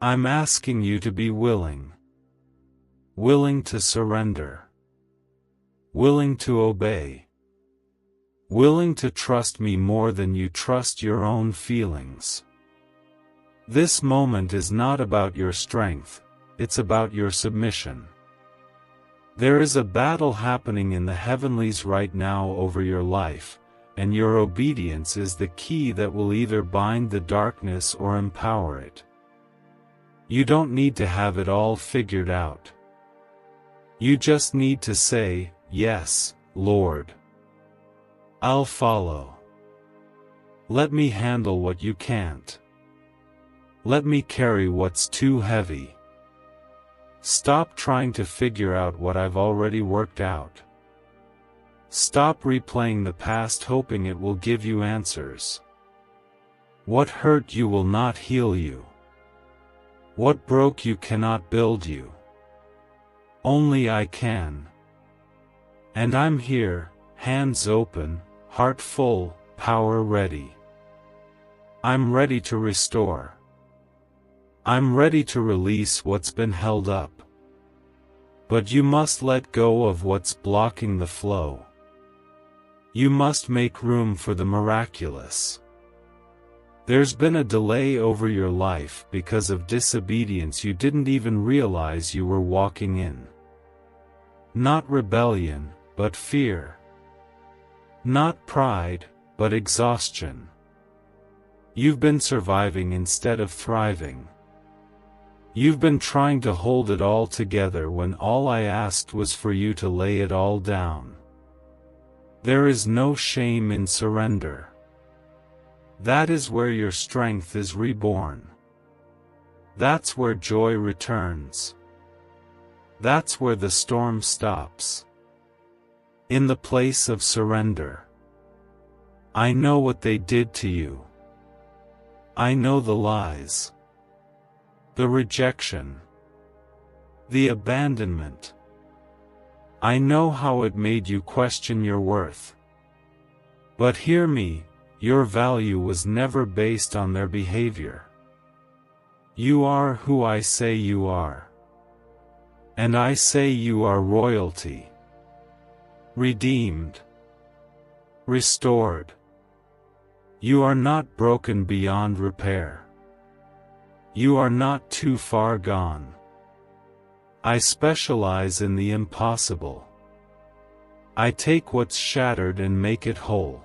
I'm asking you to be willing. Willing to surrender. Willing to obey. Willing to trust me more than you trust your own feelings. This moment is not about your strength, it's about your submission. There is a battle happening in the heavenlies right now over your life, and your obedience is the key that will either bind the darkness or empower it. You don't need to have it all figured out. You just need to say, "Yes, Lord. I'll follow. Let me handle what you can't. Let me carry what's too heavy. Stop trying to figure out what I've already worked out. Stop replaying the past hoping it will give you answers. What hurt you will not heal you. What broke you cannot build you. Only I can. And I'm here, hands open, heart full, power ready. I'm ready to restore. I'm ready to release what's been held up. But you must let go of what's blocking the flow. You must make room for the miraculous. There's been a delay over your life because of disobedience you didn't even realize you were walking in. Not rebellion, but fear. Not pride, but exhaustion. You've been surviving instead of thriving. You've been trying to hold it all together when all I asked was for you to lay it all down. There is no shame in surrender. That is where your strength is reborn. That's where joy returns. That's where the storm stops. In the place of surrender. I know what they did to you. I know the lies. The rejection. The abandonment. I know how it made you question your worth. But hear me, your value was never based on their behavior. You are who I say you are. And I say you are royalty. Redeemed. Restored. You are not broken beyond repair. You are not too far gone. I specialize in the impossible. I take what's shattered and make it whole.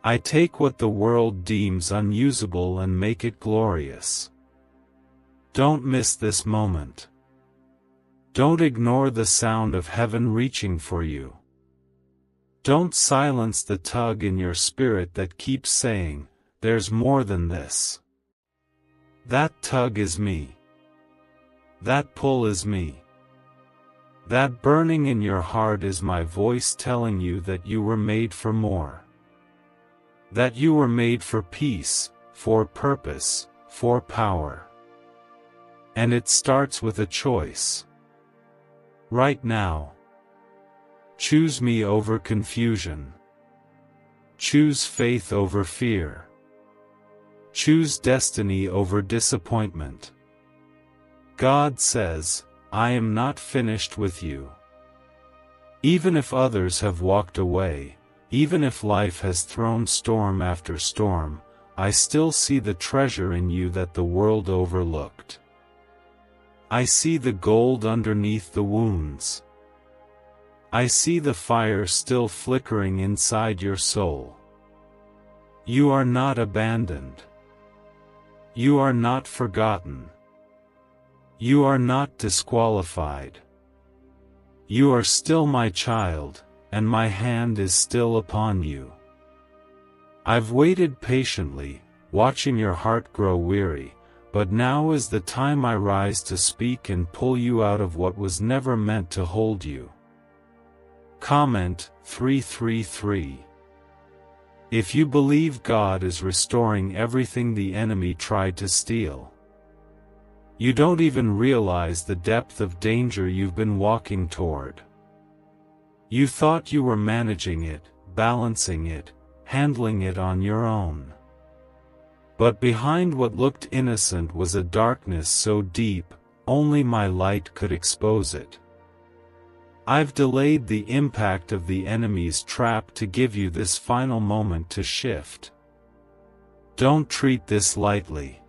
I take what the world deems unusable and make it glorious. Don't miss this moment. Don't ignore the sound of heaven reaching for you. Don't silence the tug in your spirit that keeps saying, "There's more than this." That tug is me. That pull is me. That burning in your heart is my voice telling you that you were made for more. That you were made for peace, for purpose, for power. And it starts with a choice. Right now. Choose me over confusion. Choose faith over fear. Choose destiny over disappointment. God says, I am not finished with you. Even if others have walked away, even if life has thrown storm after storm, I still see the treasure in you that the world overlooked. I see the gold underneath the wounds. I see the fire still flickering inside your soul. You are not abandoned. You are not forgotten. You are not disqualified. You are still my child, and my hand is still upon you. I've waited patiently, watching your heart grow weary, but now is the time I rise to speak and pull you out of what was never meant to hold you. Comment 333. If you believe God is restoring everything the enemy tried to steal, you don't even realize the depth of danger you've been walking toward. You thought you were managing it, balancing it, handling it on your own. But behind what looked innocent was a darkness so deep, only my light could expose it. I've delayed the impact of the enemy's trap to give you this final moment to shift. Don't treat this lightly.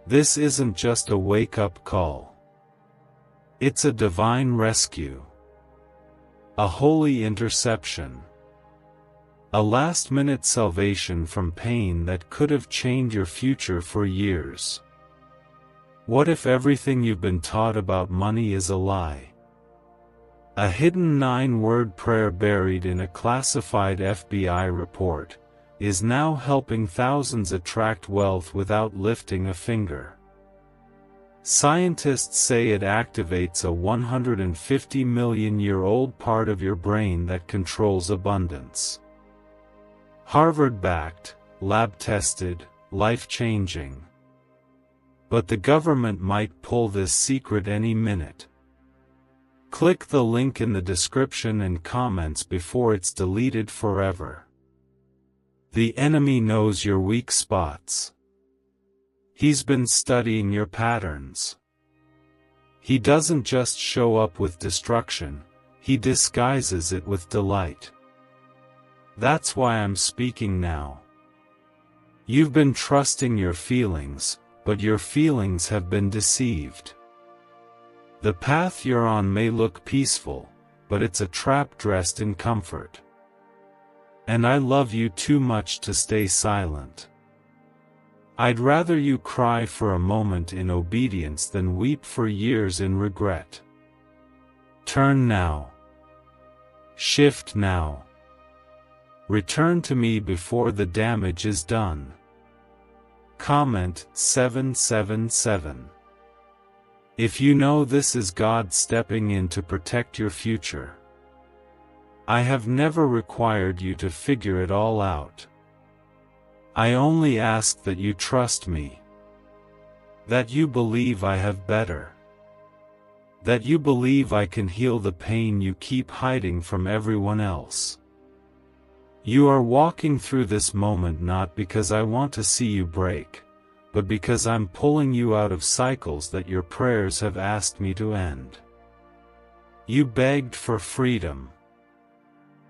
This isn't just a wake-up call. It's a divine rescue. A holy interception. A last-minute salvation from pain that could have changed your future for years. What if everything you've been taught about money is a lie? A hidden 9-word prayer buried in a classified FBI report is now helping thousands attract wealth without lifting a finger. Scientists say it activates a 150-million-year-old part of your brain that controls abundance. Harvard-backed, lab-tested, life-changing. But the government might pull this secret any minute. Click the link in the description and comments before it's deleted forever. The enemy knows your weak spots. He's been studying your patterns. He doesn't just show up with destruction, he disguises it with delight. That's why I'm speaking now. You've been trusting your feelings, but your feelings have been deceived. The path you're on may look peaceful, but it's a trap dressed in comfort. And I love you too much to stay silent. I'd rather you cry for a moment in obedience than weep for years in regret. Turn now. Shift now. Return to me before the damage is done. Comment 777. If you know this is God stepping in to protect your future. I have never required you to figure it all out. I only ask that you trust me. That you believe I have better. That you believe I can heal the pain you keep hiding from everyone else. You are walking through this moment not because I want to see you break, but because I'm pulling you out of cycles that your prayers have asked me to end. You begged for freedom.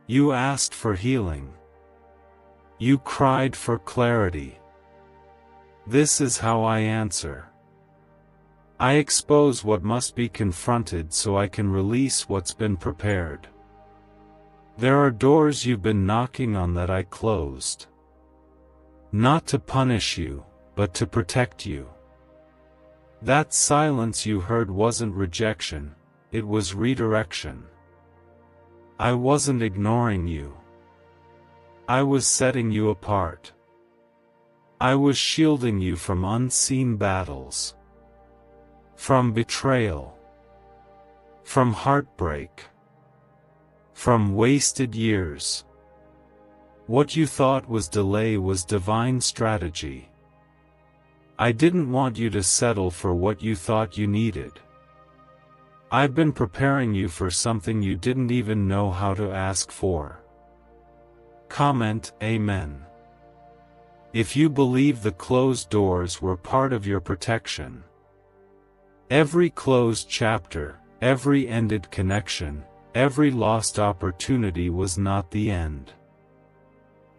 You asked for healing. You cried for clarity. This is how I answer. I expose what must be confronted so I can release what's been prepared. There are doors you've been knocking on that I closed. Not to punish you, but to protect you. That silence you heard wasn't rejection, it was redirection. I wasn't ignoring you. I was setting you apart. I was shielding you from unseen battles. From betrayal. From heartbreak. From wasted years. What you thought was delay was divine strategy. I didn't want you to settle for what you thought you needed. I've been preparing you for something you didn't even know how to ask for. Comment Amen. If you believe the closed doors were part of your protection. Every closed chapter, every ended connection, every lost opportunity was not the end.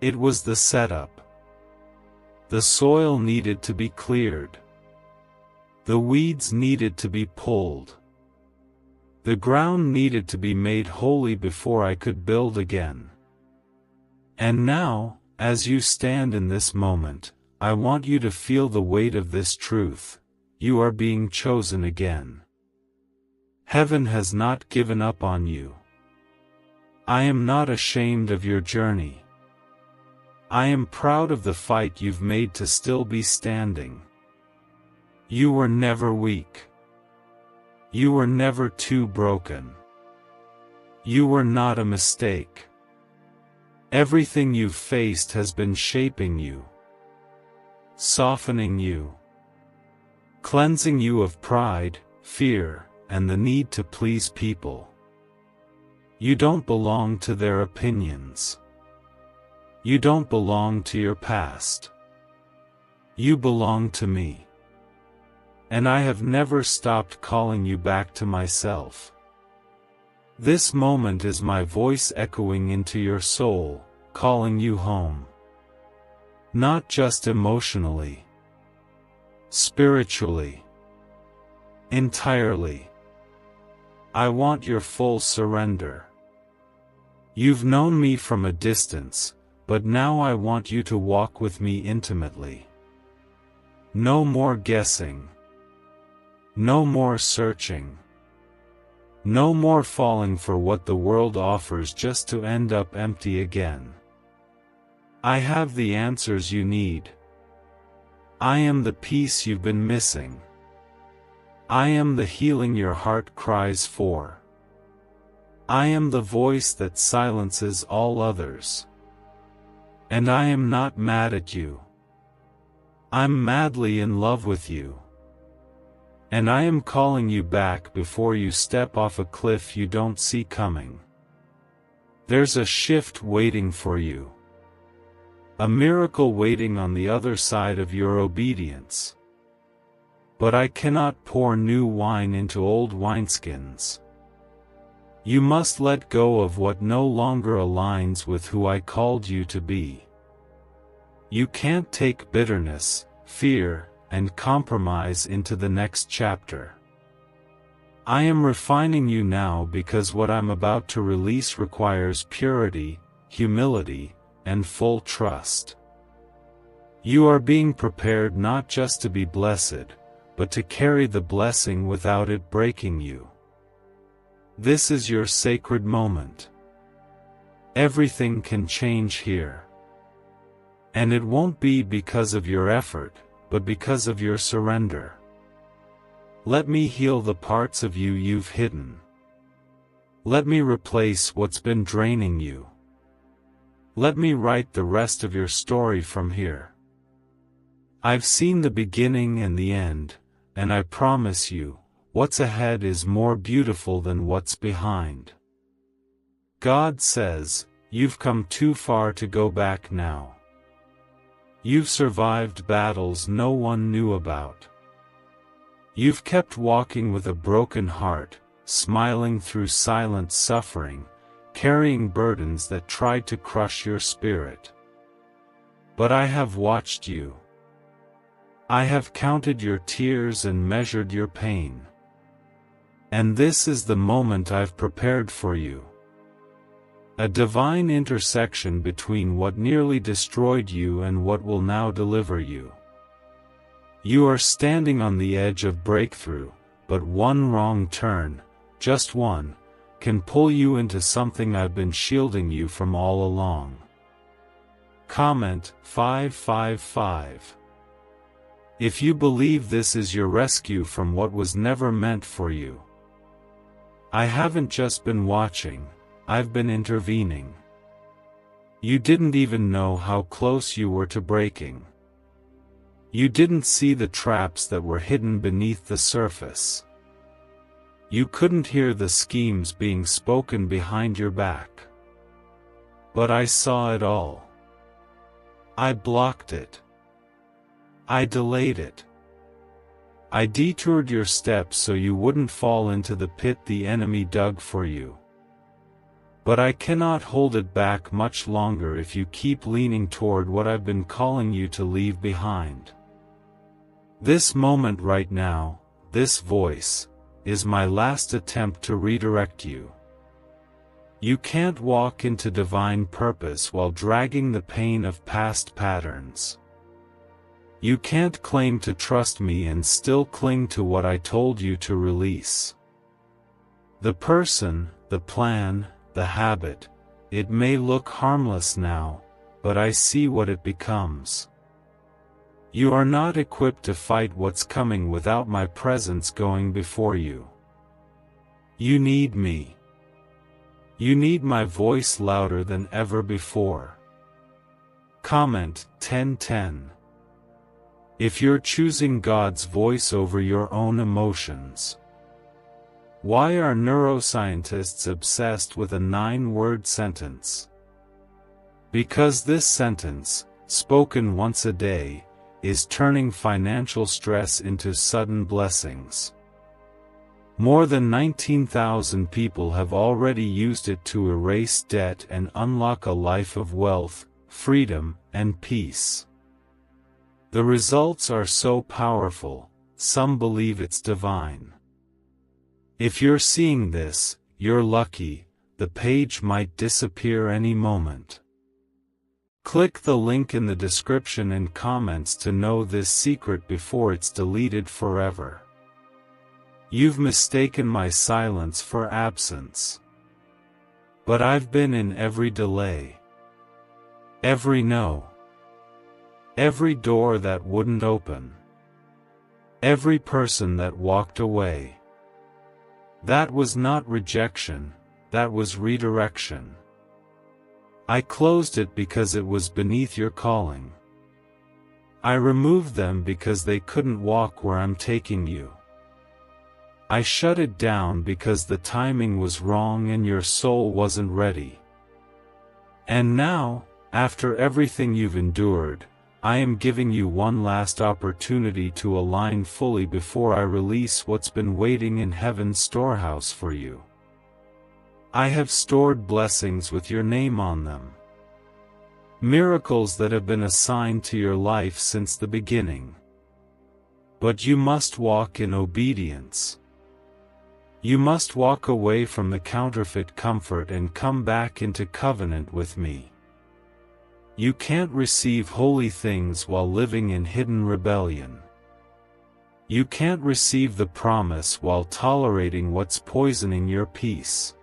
It was the setup. The soil needed to be cleared. The weeds needed to be pulled. The ground needed to be made holy before I could build again. And now, as you stand in this moment, I want you to feel the weight of this truth. You are being chosen again. Heaven has not given up on you. I am not ashamed of your journey. I am proud of the fight you've made to still be standing. You were never weak. You were never too broken. You were not a mistake. Everything you've faced has been shaping you, softening you, cleansing you of pride, fear, and the need to please people. You don't belong to their opinions. You don't belong to your past. You belong to me. And I have never stopped calling you back to myself. This moment is my voice echoing into your soul, calling you home. Not just emotionally. spiritually, entirely. I want your full surrender. You've known me from a distance, but now I want you to walk with me intimately. No more guessing. No more searching. No more falling for what the world offers just to end up empty again. I have the answers you need. I am the peace you've been missing. I am the healing your heart cries for. I am the voice that silences all others. And I am not mad at you. I'm madly in love with you. And I am calling you back before you step off a cliff you don't see coming. There's a shift waiting for you. A miracle waiting on the other side of your obedience. But I cannot pour new wine into old wineskins. You must let go of what no longer aligns with who I called you to be. You can't take bitterness, fear, and compromise into the next chapter. I am refining you now because what I'm about to release requires purity, humility, and full trust. You are being prepared not just to be blessed, but to carry the blessing without it breaking you. This is your sacred moment. Everything can change here. And it won't be because of your effort, but because of your surrender. Let me heal the parts of you you've hidden. Let me replace what's been draining you. Let me write the rest of your story from here. I've seen the beginning and the end, and I promise you, what's ahead is more beautiful than what's behind. God says, you've come too far to go back now. You've survived battles no one knew about. You've kept walking with a broken heart, smiling through silent suffering, carrying burdens that tried to crush your spirit. But I have watched you. I have counted your tears and measured your pain. And this is the moment I've prepared for you. A divine intersection between what nearly destroyed you and what will now deliver you. You are standing on the edge of breakthrough, but one wrong turn, just one, can pull you into something I've been shielding you from all along. Comment 555. If you believe this is your rescue from what was never meant for you. I haven't just been watching, I've been intervening. You didn't even know how close you were to breaking. You didn't see the traps that were hidden beneath the surface. You couldn't hear the schemes being spoken behind your back. But I saw it all. I blocked it. I delayed it. I detoured your steps so you wouldn't fall into the pit the enemy dug for you. But I cannot hold it back much longer if you keep leaning toward what I've been calling you to leave behind. This moment right now, this voice, is my last attempt to redirect you. You can't walk into divine purpose while dragging the pain of past patterns. You can't claim to trust me and still cling to what I told you to release. The person, the plan, the habit, it may look harmless now, but I see what it becomes. You are not equipped to fight what's coming without my presence going before you. You need me. You need my voice louder than ever before. Comment 1010. If you're choosing God's voice over your own emotions. Why are neuroscientists obsessed with a 9-word sentence? Because this sentence, spoken once a day, is turning financial stress into sudden blessings. More than 19,000 people have already used it to erase debt and unlock a life of wealth, freedom, and peace. The results are so powerful, some believe it's divine. If you're seeing this, you're lucky, the page might disappear any moment. Click the link in the description and comments to know this secret before it's deleted forever. You've mistaken my silence for absence. But I've been in every delay. Every no. Every door that wouldn't open. Every person that walked away. That was not rejection, that was redirection. I closed it because it was beneath your calling. I removed them because they couldn't walk where I'm taking you. I shut it down because the timing was wrong and your soul wasn't ready. And now, after everything you've endured, I am giving you one last opportunity to align fully before I release what's been waiting in heaven's storehouse for you. I have stored blessings with your name on them. Miracles that have been assigned to your life since the beginning. But you must walk in obedience. You must walk away from the counterfeit comfort and come back into covenant with me. You can't receive holy things while living in hidden rebellion. You can't receive the promise while tolerating what's poisoning your peace.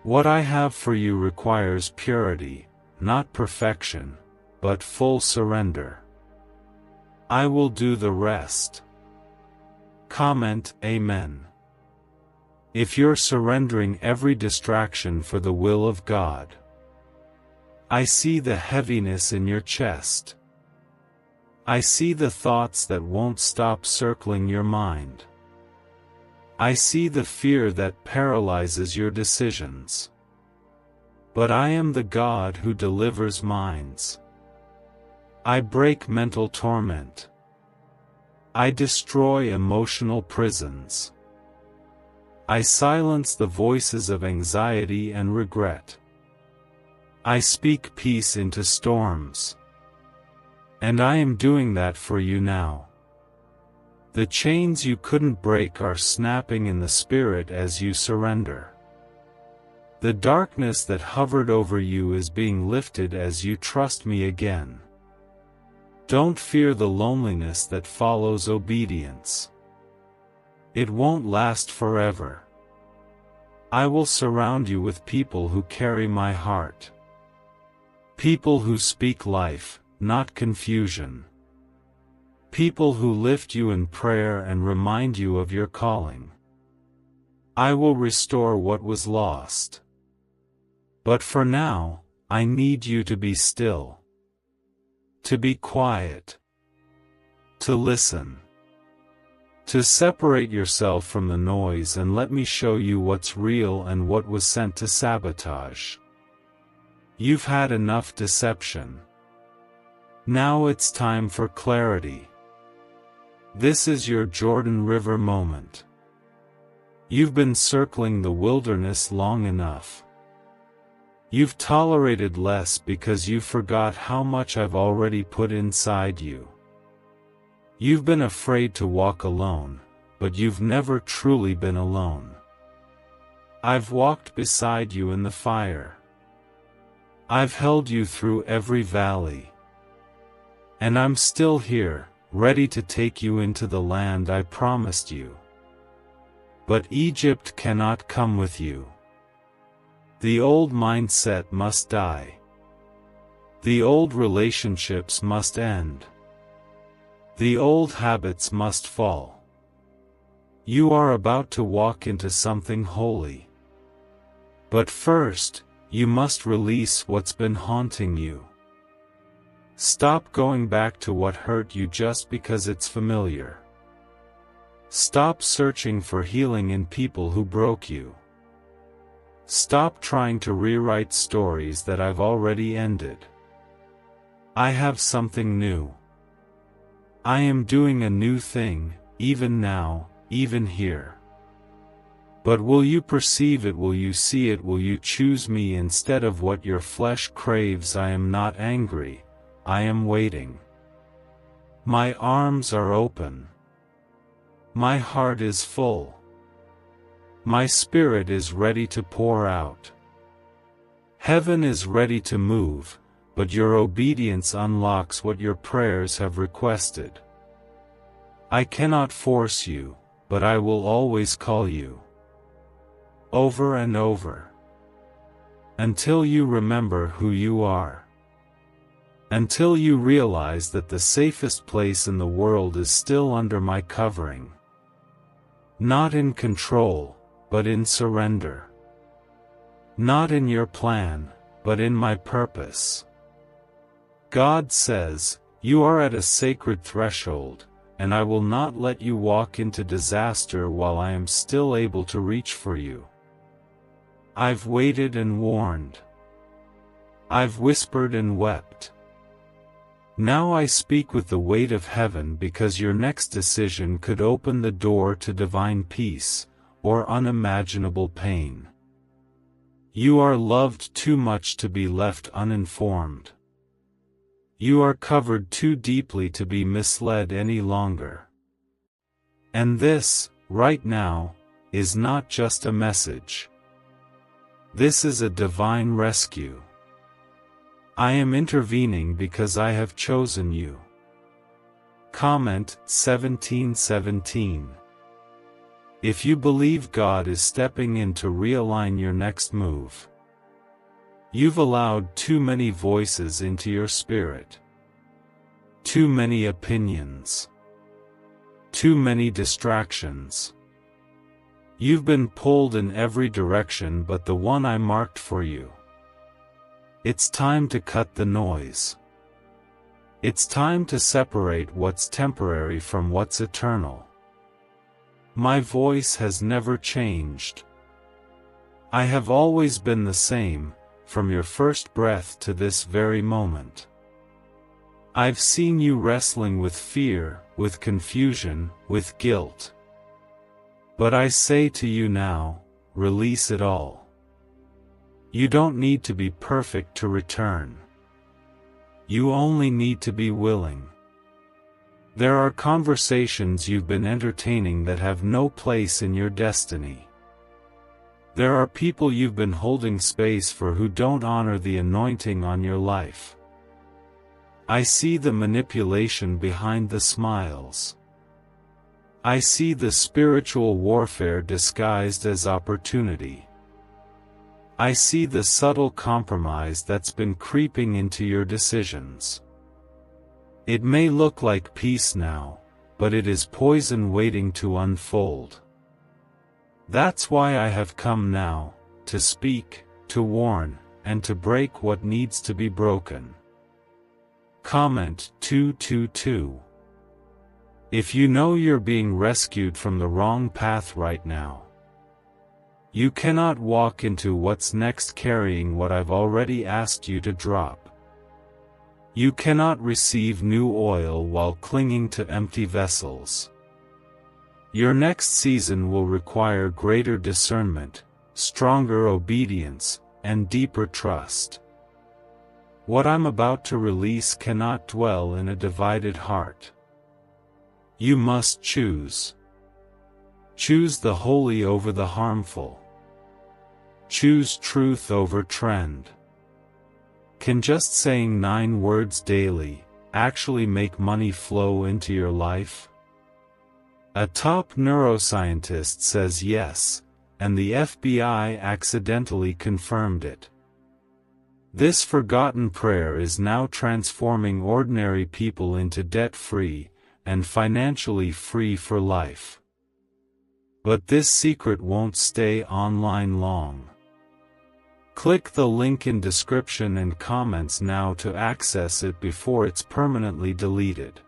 What I have for you requires purity, not perfection, but full surrender. I will do the rest. Comment Amen. If you're surrendering every distraction for the will of God. I see the heaviness in your chest. I see the thoughts that won't stop circling your mind. I see the fear that paralyzes your decisions. But I am the God who delivers minds. I break mental torment. I destroy emotional prisons. I silence the voices of anxiety and regret. I speak peace into storms. And I am doing that for you now. The chains you couldn't break are snapping in the spirit as you surrender. The darkness that hovered over you is being lifted as you trust me again. Don't fear the loneliness that follows obedience. It won't last forever. I will surround you with people who carry my heart. People who speak life, not confusion. People who lift you in prayer and remind you of your calling. I will restore what was lost. But for now, I need you to be still. To be quiet. To listen. To separate yourself from the noise and let me show you what's real and what was sent to sabotage. You've had enough deception. Now it's time for clarity. This is your Jordan River moment. You've been circling the wilderness long enough. You've tolerated less because you forgot how much I've already put inside you. You've been afraid to walk alone, but you've never truly been alone. I've walked beside you in the fire. I've held you through every valley. And I'm still here, ready to take you into the land I promised you. But Egypt cannot come with you. The old mindset must die. The old relationships must end. The old habits must fall. You are about to walk into something holy. But first, you must release what's been haunting you. Stop going back to what hurt you just because it's familiar. Stop searching for healing in people who broke you. Stop trying to rewrite stories that I've already ended. I have something new. I am doing a new thing, even now, even here. But will you perceive it? Will you see it? Will you choose me instead of what your flesh craves? I am not angry, I am waiting. My arms are open. My heart is full. My spirit is ready to pour out. Heaven is ready to move, but your obedience unlocks what your prayers have requested. I cannot force you, but I will always call you. Over and over. Until you remember who you are. Until you realize that the safest place in the world is still under my covering. Not in control, but in surrender. Not in your plan, but in my purpose. God says, you are at a sacred threshold, and I will not let you walk into disaster while I am still able to reach for you. I've waited and warned. I've whispered and wept. Now I speak with the weight of heaven because your next decision could open the door to divine peace, or unimaginable pain. You are loved too much to be left uninformed. You are covered too deeply to be misled any longer. And this, right now, is not just a message. This is a divine rescue. I am intervening because I have chosen you. Comment 1717. If you believe God is stepping in to realign your next move, you've allowed too many voices into your spirit. Too many opinions. Too many distractions. You've been pulled in every direction but the one I marked for you. It's time to cut the noise. It's time to separate what's temporary from what's eternal. My voice has never changed. I have always been the same, from your first breath to this very moment. I've seen you wrestling with fear, with confusion, with guilt. But I say to you now, release it all. You don't need to be perfect to return. You only need to be willing. There are conversations you've been entertaining that have no place in your destiny. There are people you've been holding space for who don't honor the anointing on your life. I see the manipulation behind the smiles. I see the spiritual warfare disguised as opportunity. I see the subtle compromise that's been creeping into your decisions. It may look like peace now, but it is poison waiting to unfold. That's why I have come now, to speak, to warn, and to break what needs to be broken. Comment 222. If you know you're being rescued from the wrong path right now, you cannot walk into what's next carrying what I've already asked you to drop. You cannot receive new oil while clinging to empty vessels. Your next season will require greater discernment, stronger obedience, and deeper trust. What I'm about to release cannot dwell in a divided heart. You must choose. Choose the holy over the harmful. Choose truth over trend. Can just saying 9 words daily actually make money flow into your life? A top neuroscientist says yes, and the FBI accidentally confirmed it. This forgotten prayer is now transforming ordinary people into debt-free and financially free for life. But this secret won't stay online long. Click the link in description and comments now to access it before it's permanently deleted.